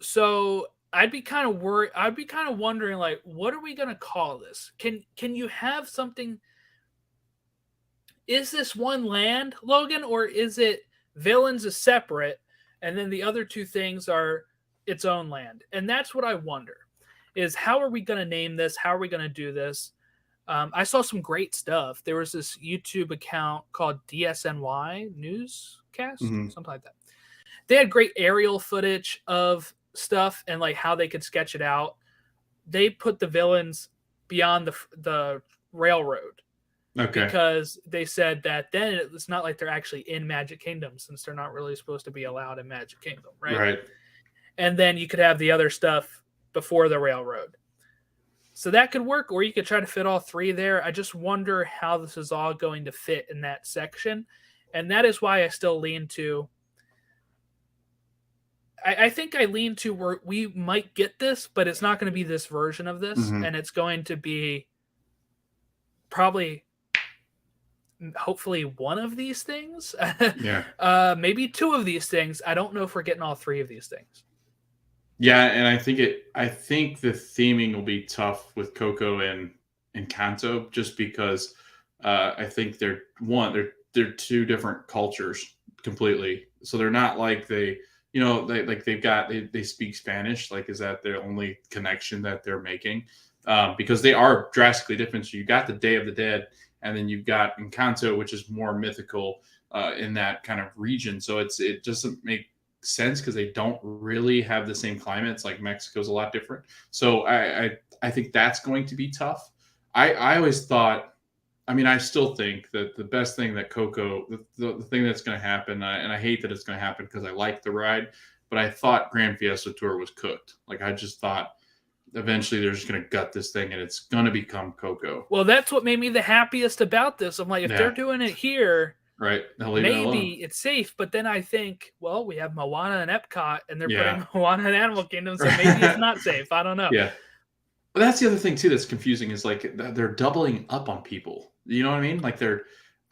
So I'd be kind of worried. I'd be kind of wondering, like, what are we going to call this? Can you have something? Is this one land, Logan, or is it Villains is separate? And then the other two things are its own land. And that's what I wonder is how are we going to name this? How are we going to do this? I saw some great stuff. There was this YouTube account called DSNY Newscast, something like that. They had great aerial footage of stuff and like how they could sketch it out. They put the villains beyond the railroad. Okay. Because they said that then it's not like they're actually in Magic Kingdom since they're not really supposed to be allowed in Magic Kingdom, right? Right. And then you could have the other stuff before the railroad. So that could work, or you could try to fit all three there. I just wonder how this is all going to fit in that section. And that is why I still lean to... I think I lean to where we might get this, but it's not going to be this version of this. And it's going to be probably... hopefully one of these things. Maybe two of these things. I don't know if we're getting all three of these things. Yeah, and I think the theming will be tough with Coco and Encanto just because I think they're two different cultures completely. So they're not like they speak Spanish. Like, is that their only connection that they're making? Because they are drastically different. So you got the Day of the Dead, and then you've got Encanto, which is more mythical in that kind of region. So it doesn't make sense because they don't really have the same climates. Like Mexico's a lot different. So I think that's going to be tough. I always thought, I mean, I still think that the best thing that Coco, the thing that's going to happen, and I hate that it's going to happen because I like the ride, but I thought Grand Fiesta Tour was cooked. Like, I just thought eventually they're just going to gut this thing and it's going to become Coco. Well, that's what made me the happiest about this. I'm like, if they're doing it here, right, maybe it's safe. But then I think, well, we have Moana and Epcot, and they're putting Moana in Animal Kingdom, so maybe it's not safe. I don't know. Yeah. But that's the other thing, too, that's confusing is, like, they're doubling up on people. You know what I mean? Like, they're...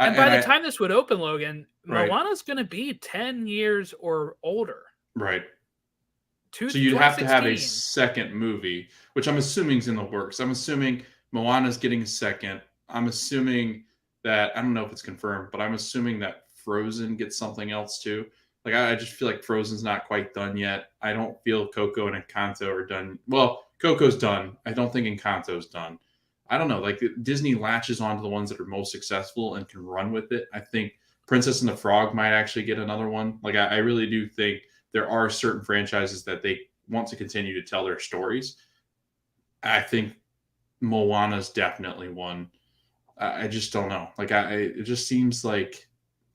And by the time this would open, Logan, Moana's going to be 10 years or older. Right. So you'd have to have a 2016. second movie, which I'm assuming is in the works. I'm assuming Moana's getting a second. I'm assuming that, I don't know if it's confirmed, but I'm assuming that Frozen gets something else too. Like I just feel like Frozen's not quite done yet. I don't feel Coco and Encanto are done. Well, Coco's done. I don't think Encanto's done. I don't know. Like Disney latches onto the ones that are most successful and can run with it. I think Princess and the Frog might actually get another one. Like I really do think there are certain franchises that they want to continue to tell their stories. I think Moana's definitely one. I just don't know. Like it just seems like,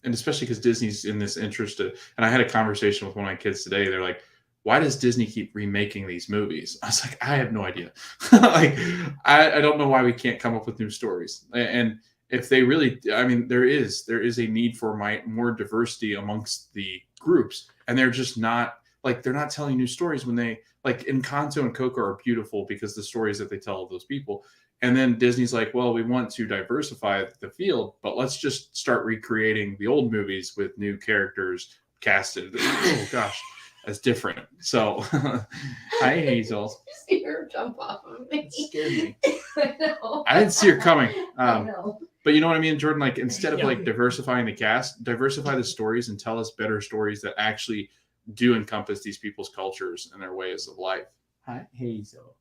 and especially because Disney's in this interest. And I had a conversation with one of my kids today. They're like, "Why does Disney keep remaking these movies?" I was like, "I have no idea. Like, I don't know why we can't come up with new stories." And if they really, I mean, there is a need for more diversity amongst the groups, and they're just not like they're not telling new stories when they like Encanto and Coco are beautiful because the stories that they tell of those people. And then Disney's like, well, we want to diversify the field, but let's just start recreating the old movies with new characters casted. Oh gosh, that's different. So, hi Hazel. See her jump off of me. It scared me. I know. I didn't see her coming. I know. But you know what I mean, Jordan? Like instead of Yeah. like diversifying the cast, diversify the stories and tell us better stories that actually do encompass these people's cultures and their ways of life. Hi, Hazel.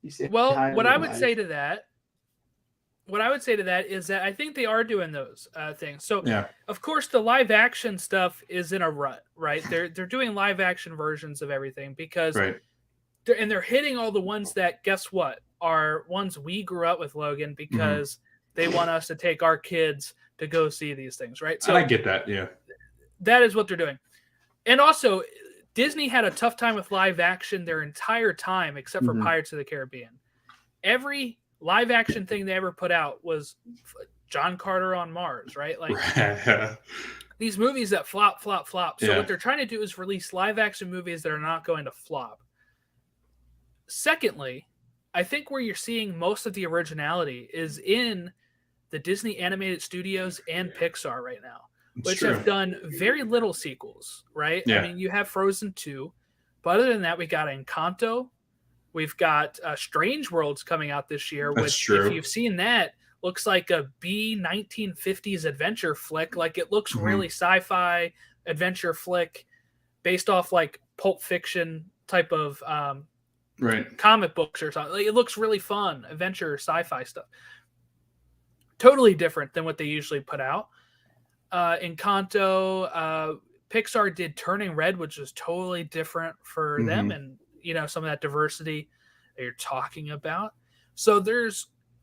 You said Well, hi, what I would Eliza. say to that, is that I think they are doing those things. So, Yeah. of course, the live action stuff is in a rut, right? They're doing live action versions of everything because Right. they're hitting all the ones that, guess what, are ones we grew up with, Logan, because they want us to take our kids to go see these things, right? So And I get that. Yeah. that is what they're doing. And also, Disney had a tough time with live action their entire time, except for Mhm. Pirates of the Caribbean. Every live action thing they ever put out was John Carter on Mars, right? Like these movies that flop. So Yeah. what they're trying to do is release live action movies that are not going to flop. Secondly, I think where you're seeing most of the originality is in the Disney animated studios and Pixar right now, It's which true. have done very little sequels, right? Yeah. I mean, you have Frozen 2, but other than that, we got Encanto. We've got Strange Worlds coming out this year, That's which, true. if you've seen that, looks like a B 1950s adventure flick. Like it looks Mhm. really sci-fi adventure flick based off like Pulp Fiction type of Right. comic books or something. Like, it looks really fun, adventure sci-fi stuff. Totally different than what they usually put out. Encanto, Pixar did Turning Red, which was totally different for them, Mhm. and some of that diversity that you're talking about. So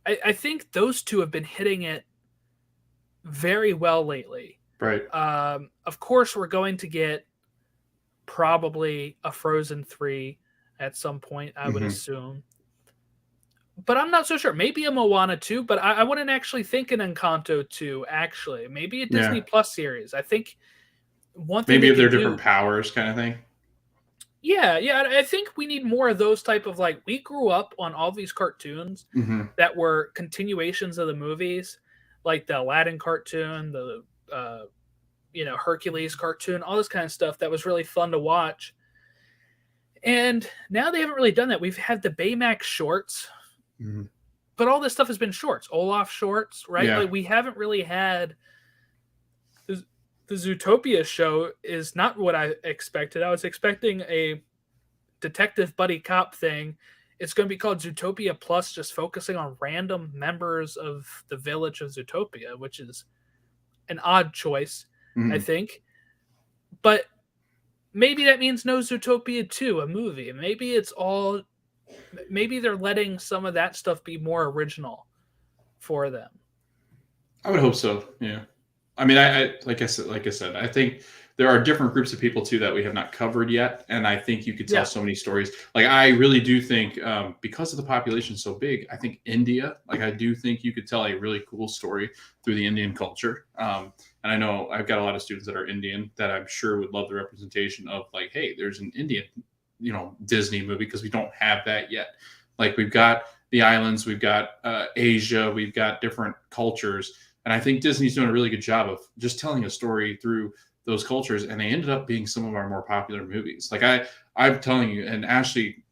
I think those two have been hitting it very well lately. Right. Of course, we're going to get probably a Frozen 3 at some point, I would Mhm. assume. But I'm not so sure. Maybe a Moana 2, but I wouldn't actually think an Encanto 2, actually. Maybe a Disney Yeah. Plus series. I think one thing Maybe they if they're could different do, powers kind of thing. yeah, I think we need more of those type of, like, we grew up on all these cartoons Mhm. that were continuations of the movies, like the Aladdin cartoon, the Hercules cartoon, all this kind of stuff that was really fun to watch. And now they haven't really done that. We've had the Baymax shorts, Mhm. but all this stuff has been shorts, Olaf shorts, right? Yeah. Like we haven't really had the Zootopia show is not what I expected. I was expecting a detective buddy cop thing. It's going to be called Zootopia Plus, just focusing on random members of the village of Zootopia, which is an odd choice, I Mhm. think. But maybe that means no Zootopia 2, a movie. Maybe they're letting some of that stuff be more original for them. I would hope so. Yeah. I mean, I like I said, I think there are different groups of people too that we have not covered yet, and I think you could tell Yeah. so many stories. Like I really do think, because of the population so big, I think India. Like I do think you could tell a really cool story through the Indian culture. And I know I've got a lot of students that are Indian that I'm sure would love the representation of like, hey, there's an Indian, Disney movie because we don't have that yet. Like we've got the islands, we've got Asia, we've got different cultures. And I think Disney's doing a really good job of just telling a story through those cultures, and they ended up being some of our more popular movies. Like I'm telling you, and Ashley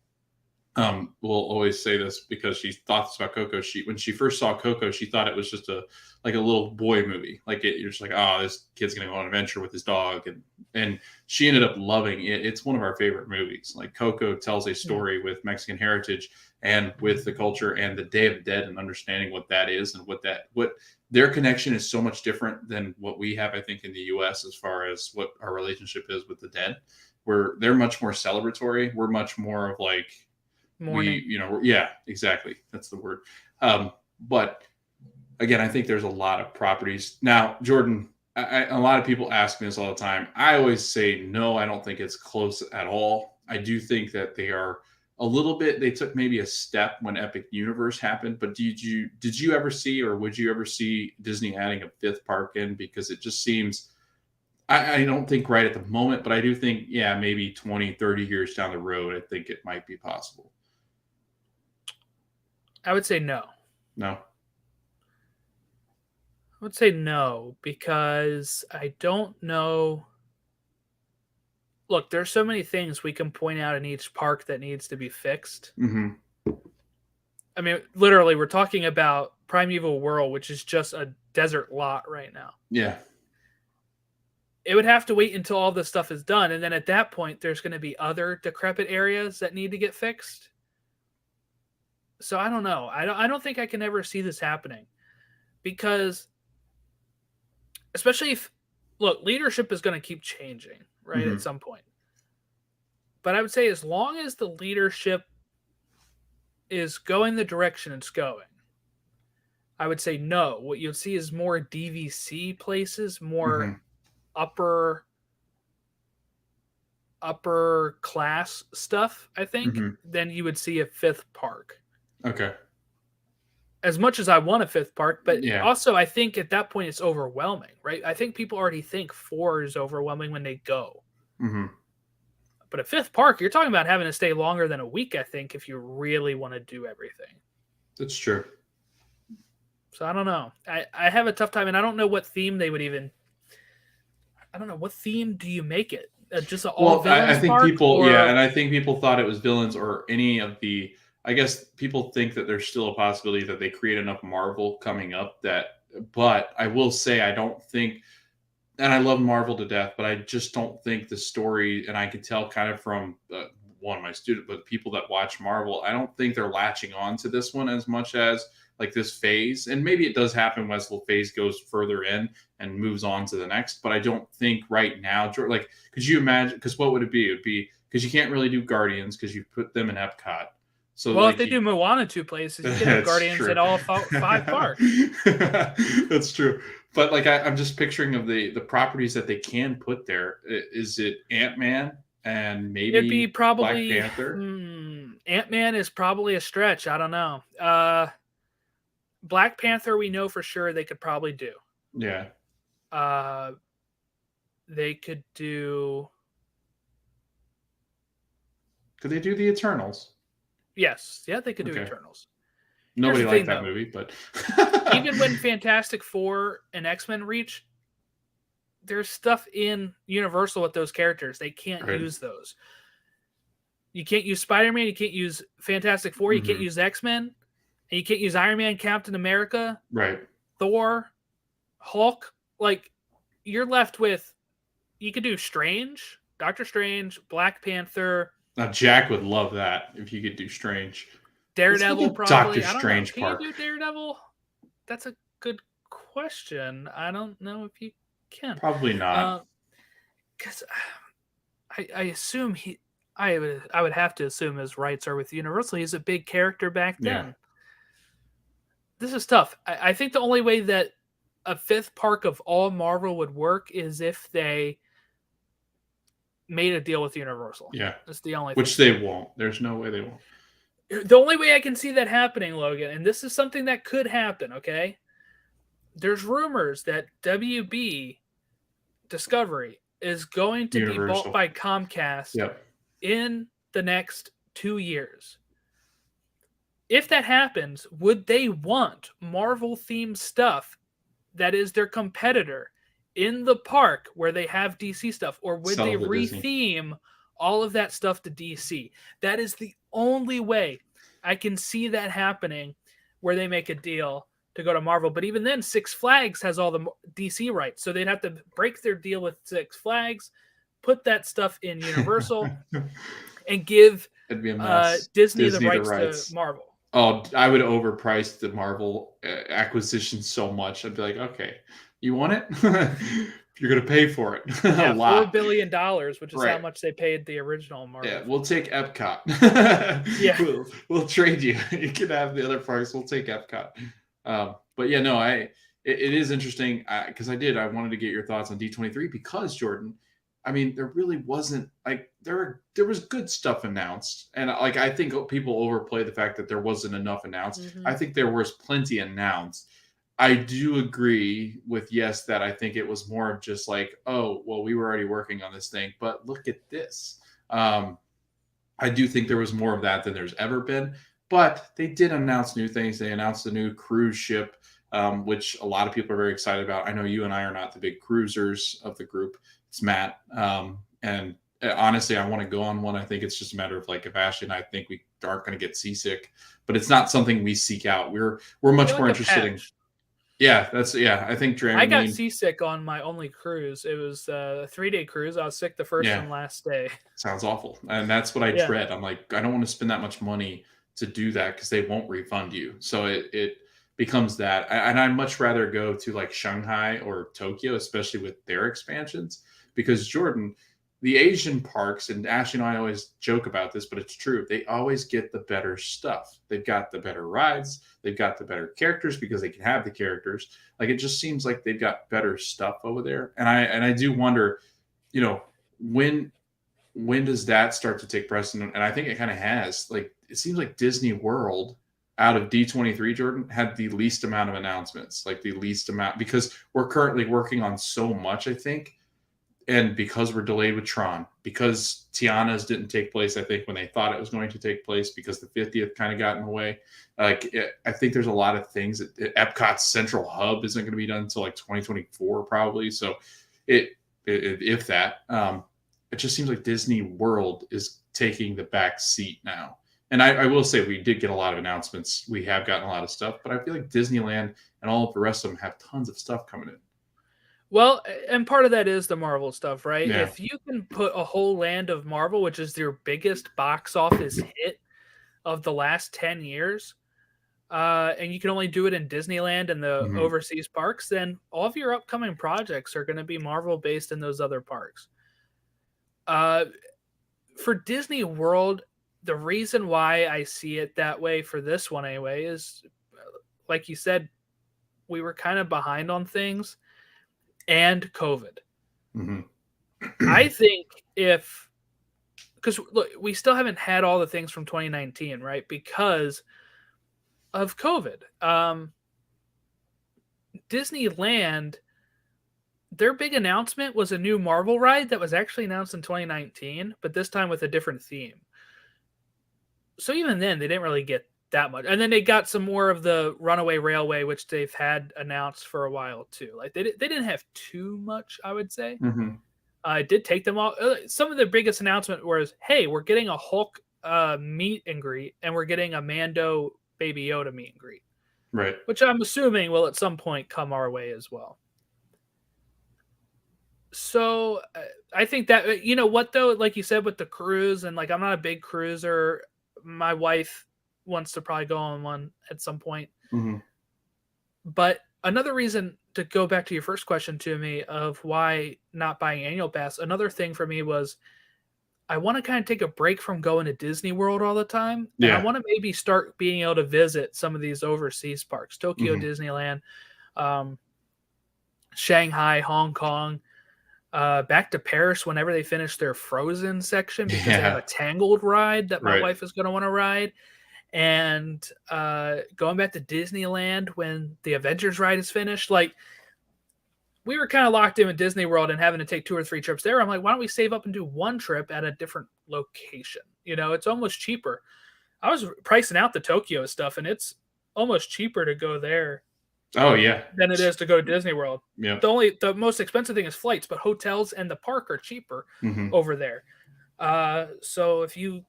will always say this because she thought this about Coco. When she first saw Coco, she thought it was just a little boy movie. You're just like, oh, this kid's gonna go on an adventure with his dog, and she ended up loving it. It's one of our favorite movies. Like Coco tells a story with Mexican heritage and with the culture and the Day of the Dead and understanding what that is and what their connection is so much different than what we have, I think, in the U.S. as far as what our relationship is with the dead. Where they're much more celebratory. We're much more of like Morning. Yeah, exactly. That's the word. But again, I think there's a lot of properties. Now, Jordan, a lot of people ask me this all the time. I always say, no, I don't think it's close at all. I do think that they are a little bit, they took maybe a step when Epic Universe happened, but did you ever see, or would you ever see Disney adding a fifth park in? Because it just seems, I don't think right at the moment, but I do think, yeah, maybe 20, 30 years down the road, I think it might be possible. I would say no. No. I would say no, because I don't know. Look, there's so many things we can point out in each park that needs to be fixed. Mm-hmm. I mean, literally, we're talking about Primeval World, which is just a desert lot right now. Yeah. It would have to wait until all this stuff is done. And then at that point, there's going to be other decrepit areas that need to get fixed. So I don't know. I don't think I can ever see this happening, because especially if, look, leadership is going to keep changing, right, Mm-hmm. at some point. But I would say as long as the leadership is going the direction it's going, I would say no. What you'll see is more DVC places, more upper class stuff, I think, than you would see a fifth park. Okay. As much as I want a fifth park, but Yeah. also I think at that point it's overwhelming, right? I think people already think 4 is overwhelming when they go. Mm-hmm. But a fifth park, you're talking about having to stay longer than a week, I think, if you really want to do everything. That's true. So I don't know. I have a tough time, and I don't know what theme they would even... I don't know. What theme do you make it? Just an all-villains I think park? and I think people thought it was villains or any of the... I guess people think that there's still a possibility that they create enough Marvel coming up but I will say I don't think, and I love Marvel to death, but I just don't think the story, and I can tell kind of from one of my students, but people that watch Marvel, I don't think they're latching on to this one as much as like this phase. And maybe it does happen as the phase goes further in and moves on to the next, but I don't think right now, like, could you imagine, because what would it be? It would be, because you can't really do Guardians because you put them in Epcot. So well, if they do Moana 2 places, you can have Guardians at all 5 parks. That's true. But like I'm just picturing of the properties that they can put there. Is it Ant-Man and maybe it'd be probably Black Panther? Ant-Man is probably a stretch. I don't know. Black Panther, we know for sure they could probably do. Yeah. They could do. Could they do the Eternals? Yes. Yeah, they could do Eternals. Nobody liked that movie, but even when Fantastic Four and X-Men reach, there's stuff in Universal with those characters. They can't use those. You can't use Spider-Man. You can't use Fantastic Four. You can't use X-Men. And you can't use Iron Man, Captain America, Thor, Hulk. Like, you're left with, you could do Strange, Doctor Strange, Black Panther. Now, Jack would love that if you could do Strange. Daredevil, probably. Doctor Strange Park. Can you do Daredevil? That's a good question. I don't know if you can. Probably not. Because I assume I would have to assume his rights are with Universal. He's a big character back then. Yeah. This is tough. I think the only way that a fifth park of all Marvel would work is if they made a deal with Universal. Yeah. That's the only Which they won't. There's no way they won't. The only way I can see that happening, Logan, and this is something that could happen, okay? There's rumors that WB Discovery is going to be bought by Comcast in the next 2 years. If that happens, would they want Marvel-themed stuff that is their competitor in the park where they have DC stuff? Or would they re-theme all of that stuff to DC. That is the only way I can see that happening, where they make a deal to go to Marvel. But even then, Six Flags has all the DC rights, so they'd have to break their deal with Six Flags, put that stuff in Universal, and give It'd be a mess. Disney the rights to Marvel. Oh, I would overprice the Marvel acquisition so much. I'd be like, okay, you want it? You're going to pay for it. Yeah, a lot. $4 billion, which is Right. how much they paid the original Marvel. Yeah, we'll take Epcot. Yeah. We'll trade you. You can have the other parks. We'll take Epcot. But yeah, no, it is interesting because I wanted to get your thoughts on D23 because, Jordan, I mean, there really wasn't like there was good stuff announced, and like I think people overplay the fact that there wasn't enough announced. Mm-hmm. I think there was plenty announced. I do agree with yes that I think it was more of just like, oh, well, we were already working on this thing, but look at this. I do think there was more of that than there's ever been, but they did announce new things. They announced a new cruise ship, which a lot of people are very excited about. I know you and I are not the big cruisers of the group. It's Matt. And honestly, I want to go on one. I think it's just a matter of like if Ashley and I think we aren't going to get seasick, but it's not something we seek out. We're much more interested in. Yeah, I think Dramamine. I got seasick on my only cruise. It was a 3-day cruise. I was sick the first and last day. Sounds awful. And that's what I dread. I'm like, I don't want to spend that much money to do that because they won't refund you. So it becomes that. And I'd much rather go to like Shanghai or Tokyo, especially with their expansions, because Jordan, the Asian parks, and Ashley and I always joke about this, but it's true. They always get the better stuff. They've got the better rides. They've got the better characters because they can have the characters. Like it just seems like they've got better stuff over there. And I do wonder, when does that start to take precedent? And I think it kind of has. Like it seems like Disney World out of D23, Jordan, had the least amount of announcements, like the least amount, because we're currently working on so much, I think. And because we're delayed with Tron, because Tiana's didn't take place, I think, when they thought it was going to take place, because the 50th kind of got in the way. I think there's a lot of things. Epcot's central hub isn't going to be done until like 2024, probably. So it just seems like Disney World is taking the back seat now. And I will say we did get a lot of announcements. We have gotten a lot of stuff, but I feel like Disneyland and all of the rest of them have tons of stuff coming in. Well, and part of that is the Marvel stuff, right? Yeah. If you can put a whole land of Marvel, which is their biggest box office hit of the last 10 years, and you can only do it in Disneyland and the overseas parks, then all of your upcoming projects are going to be Marvel based in those other parks. For Disney World, the reason why I see it that way for this one anyway is, like you said, we were kind of behind on things. And COVID. I think because look, we still haven't had all the things from 2019, right? Because of COVID. Disneyland, their big announcement was a new Marvel ride that was actually announced in 2019, but this time with a different theme. So even then, they didn't really get that much. And then they got some more of the Runaway Railway, which they've had announced for a while too. Like they didn't have too much, I would say. It did take them all. Some of the biggest announcement was, hey, we're getting a Hulk meet and greet, and we're getting a Mando Baby Yoda meet and greet. Right. Which I'm assuming will at some point come our way as well. So I think that, you know what though, like you said with the cruise, and like I'm not a big cruiser. My wife wants to probably go on one at some point. But another reason to go back to your first question to me of why not buying annual pass, another thing for me was I want to kind of take a break from going to Disney World all the time. And I want to maybe start being able to visit some of these overseas parks, Tokyo, Disneyland, Shanghai, Hong Kong, back to Paris whenever they finish their Frozen section, because they have a Tangled ride that my wife is going to want to ride. And going back to Disneyland when the Avengers ride is finished. Like, we were kind of locked in with Disney World and having to take 2 or 3 trips there. I'm like, why don't we save up and do one trip at a different location? You know, it's almost cheaper. I was pricing out the Tokyo stuff, and it's almost cheaper to go there than it is to go to Disney World. The most expensive thing is flights, but hotels and the park are cheaper over there. So if you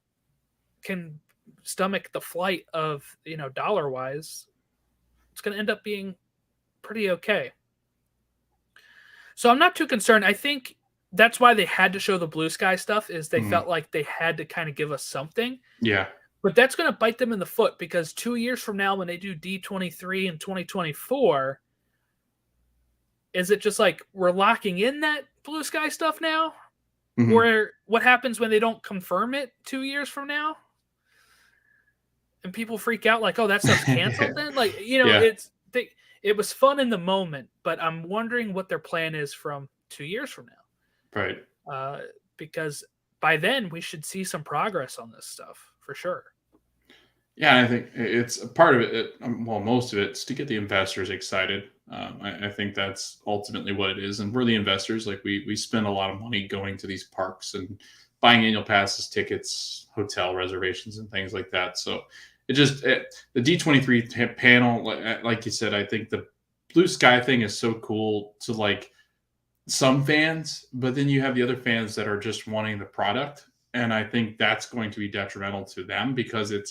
can stomach the flight of, dollar wise, it's going to end up being pretty okay. So I'm not too concerned. I think that's why they had to show the blue sky stuff, is they felt like they had to kind of give us something. Yeah. But that's going to bite them in the foot, because 2 years from now, when they do D23 in 2024, is it just like we're locking in that blue sky stuff now? Or what happens when they don't confirm it 2 years from now? And people freak out like, oh, that stuff's canceled then? Like, it was fun in the moment, but I'm wondering what their plan is from 2 years from now. Right. Because by then we should see some progress on this stuff for sure. Yeah, I think it's a part of it. Well, most of it's to get the investors excited. I think that's ultimately what it is. And we're the investors. Like we spend a lot of money going to these parks and buying annual passes, tickets, hotel reservations, and things like that. So the D23 panel, like you said, I think the blue sky thing is so cool to like some fans, but then you have the other fans that are just wanting the product. And I think that's going to be detrimental to them, because it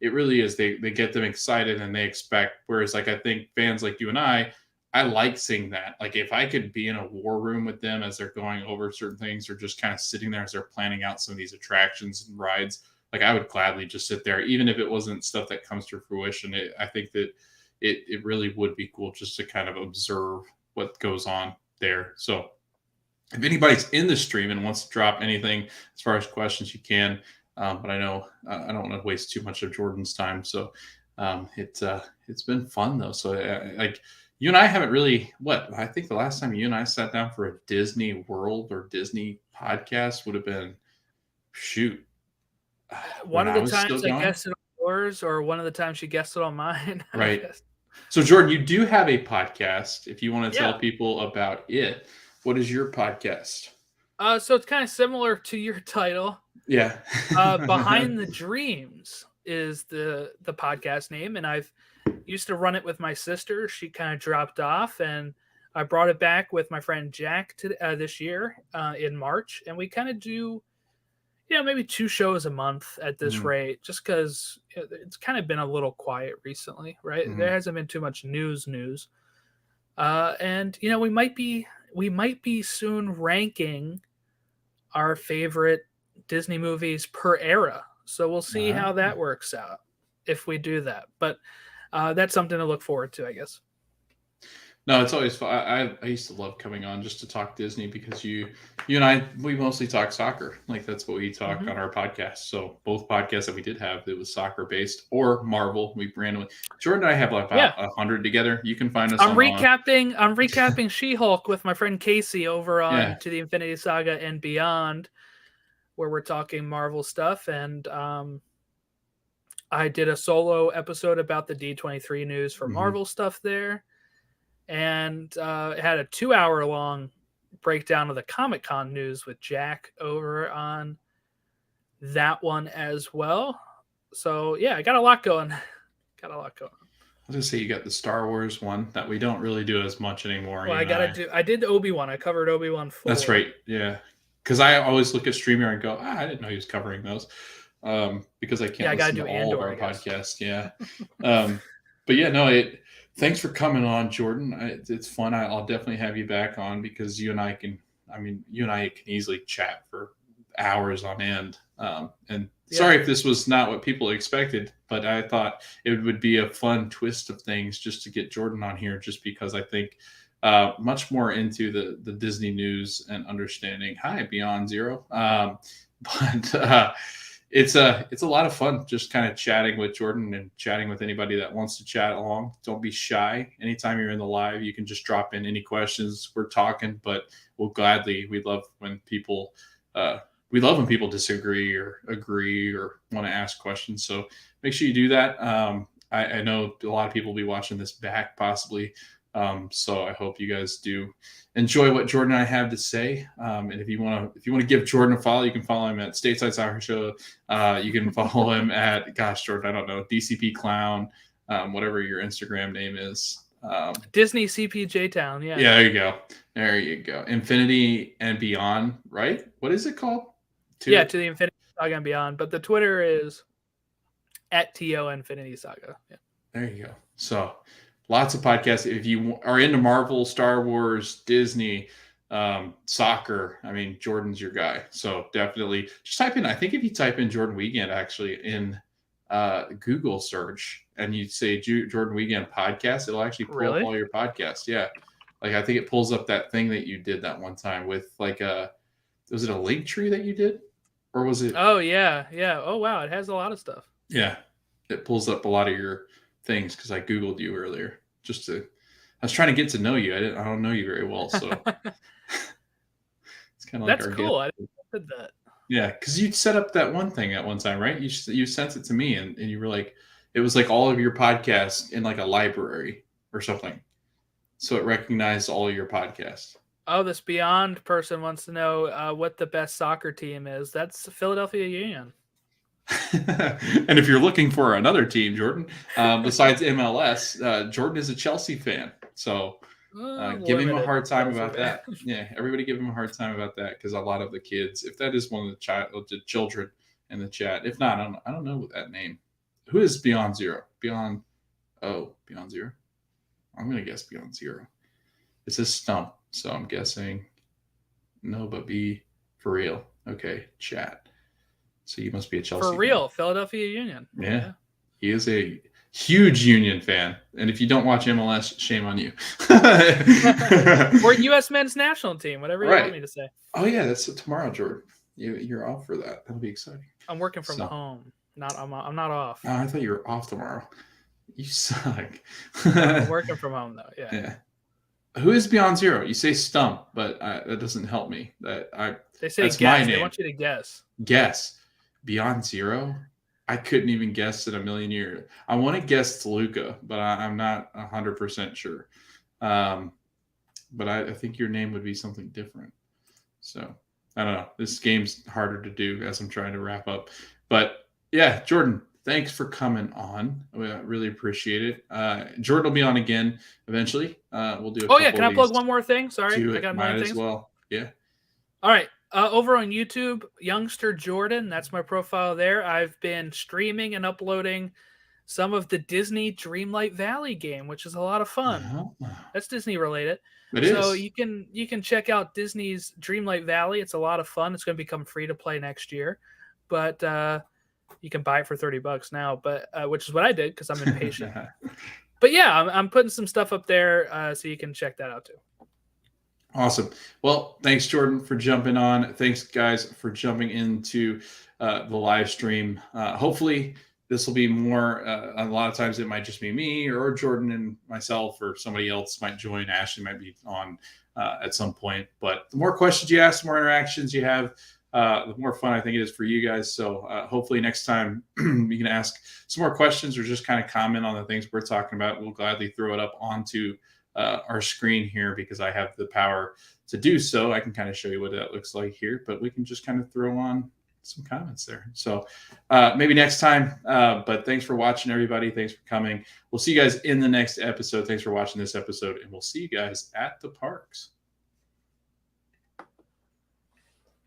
really is. They get them excited and they expect. Whereas, like, I think fans like you and I like seeing that. Like, if I could be in a war room with them as they're going over certain things, or just kind of sitting there as they're planning out some of these attractions and rides, like, I would gladly just sit there, even if it wasn't stuff that comes to fruition. I think that it really would be cool just to kind of observe what goes on there. So, if anybody's in the stream and wants to drop anything as far as questions, you can. But I know I don't want to waste too much of Jordan's time. So it's been fun though. So like you and I haven't really, I think the last time you and I sat down for a Disney World or Disney podcast would have been, one of the times I guessed it on yours, or one of the times you guessed it on mine. Right. So Jordan, you do have a podcast. If you want to tell people about it, what is your podcast? So it's kind of similar to your title. Yeah. Behind the Dreams is the podcast name, and I've used to run it with my sister. She kind of dropped off, and I brought it back with my friend Jack this year in March, and we kind of do, maybe 2 shows a month at this rate, just because it's kind of been a little quiet recently, right? There hasn't been too much news, and we might be soon ranking our favorite Disney movies per era. So we'll see how that works out if we do that. But that's something to look forward to, I guess. No, it's always fun. I used to love coming on just to talk Disney, because you and I, we mostly talk soccer. Like, that's what we talk on our podcast. So both podcasts that we did have, it was soccer based or Marvel. We randomly, Jordan and I have about 100 together. You can find us. I'm recapping She-Hulk with my friend Casey over on To the Infinity Saga and Beyond, where we're talking Marvel stuff. And I did a solo episode about the D23 news for Marvel stuff there. And it had a 2-hour-long breakdown of the Comic-Con news with Jack over on that one as well. So, yeah, I got a lot going. I was going to say, you got the Star Wars one that we don't really do as much anymore. Well, I did Obi-Wan. I covered Obi-Wan 4. That's right, yeah. Because I always look at StreamYard and go, I didn't know he was covering those. Because I can't listen to all Andor, of our podcasts. Yeah. But yeah, no, thanks for coming on, Jordan. It's fun. I'll definitely have you back on, because you and I can easily chat for hours on end. Sorry if this was not what people expected, but I thought it would be a fun twist of things just to get Jordan on here, just because I think much more into the Disney news and understanding. Hi, Beyond Zero. But it's a lot of fun just kind of chatting with Jordan and chatting with anybody that wants to chat along. Don't be shy. Anytime you're in the live, you can just drop in any questions. We're talking, but we love when people disagree or agree or want to ask questions. So make sure you do that. I know a lot of people will be watching this back possibly. So I hope you guys do enjoy what Jordan and I have to say. And if you want to give Jordan a follow, you can follow him at Stateside Soccer Show. You can follow him at, Jordan, I don't know, DCP Clown, whatever your Instagram name is. Disney CPJ Town. Yeah. Yeah, there you go. Infinity and Beyond, right? What is it called? Yeah, to the Infinity Saga and beyond. But the Twitter is at TO Infinity Saga. Yeah. There you go. So lots of podcasts. If you are into Marvel, Star Wars, Disney, soccer, I mean, Jordan's your guy. So definitely just type in, I think if you type in Jordan Weekend actually in Google search and you say Jordan Weekend podcast, it'll actually pull up all your podcasts. Yeah. Like I think it pulls up that thing that you did that one time with like was it a link tree that you did? Or was it? Oh, yeah. Yeah. Oh, wow. It has a lot of stuff. Yeah. It pulls up a lot of your things because I Googled you earlier I was trying to get to know you. I don't know you very well. So it's kind of like that's our cool. gift. I did that. Yeah. Because you set up that one thing at one time, right? You sent it to me and you were like, it was like all of your podcasts in like a library or something. So it recognized all of your podcasts. Oh, this Beyond person wants to know what the best soccer team is. That's Philadelphia Union. And if you're looking for another team, Jordan, besides MLS, Jordan is a Chelsea fan. So give him a hard time about that. Yeah, everybody give him a hard time about that because a lot of the kids, if that is one of the children in the chat, if not, I don't know that name. Who is Beyond Zero? Beyond Zero? I'm going to guess Beyond Zero. It says Stump, so I'm guessing no, but be for real. Okay, chat. So you must be a Chelsea for real, fan. Philadelphia Union. Yeah. He is a huge Union fan. And if you don't watch MLS, shame on you. Or U.S. men's national team, whatever you want me to say. Oh, yeah, that's tomorrow, Jordan. You're off for that. That'll be exciting. I'm working from home. I'm not off. Oh, I thought you were off tomorrow. You suck. I'm working from home, though. Yeah. Who is Beyond Zero? You say Stump, but that doesn't help me. They say that's guess. My name. They want you to guess. Guess. Beyond Zero? I couldn't even guess in a million years. I want to guess Toluca, but I'm not 100% sure. But I think your name would be something different. So I don't know. This game's harder to do as I'm trying to wrap up. But yeah, Jordan, thanks for coming on. I really appreciate it. Jordan will be on again eventually. We'll do. Can I plug one more thing? Sorry, I got might things as well. Yeah. All right. Over on YouTube, Youngster Jordan, that's my profile there. I've been streaming and uploading some of the Disney Dreamlight Valley game, which is a lot of fun. That's Disney related. So you can check out Disney's Dreamlight Valley. It's a lot of fun. It's going to become free to play next year, but you can buy it for $30 now. But which is what I did because I'm impatient. But yeah, I'm putting some stuff up there so you can check that out too. Awesome. Well, thanks, Jordan, for jumping on. Thanks, guys, for jumping into the live stream. Hopefully, this will be more. A lot of times, it might just be me or Jordan and myself, or somebody else might join. Ashley might be on at some point. But the more questions you ask, the more interactions you have, the more fun I think it is for you guys. So hopefully next time you can ask some more questions or just kind of comment on the things we're talking about. We'll gladly throw it up onto our screen here because I have the power to do so. I can kind of show you what that looks like here, but we can just kind of throw on some comments there. So maybe next time, but thanks for watching, everybody. Thanks for coming. We'll see you guys in the next episode. Thanks for watching this episode, and we'll see you guys at the parks.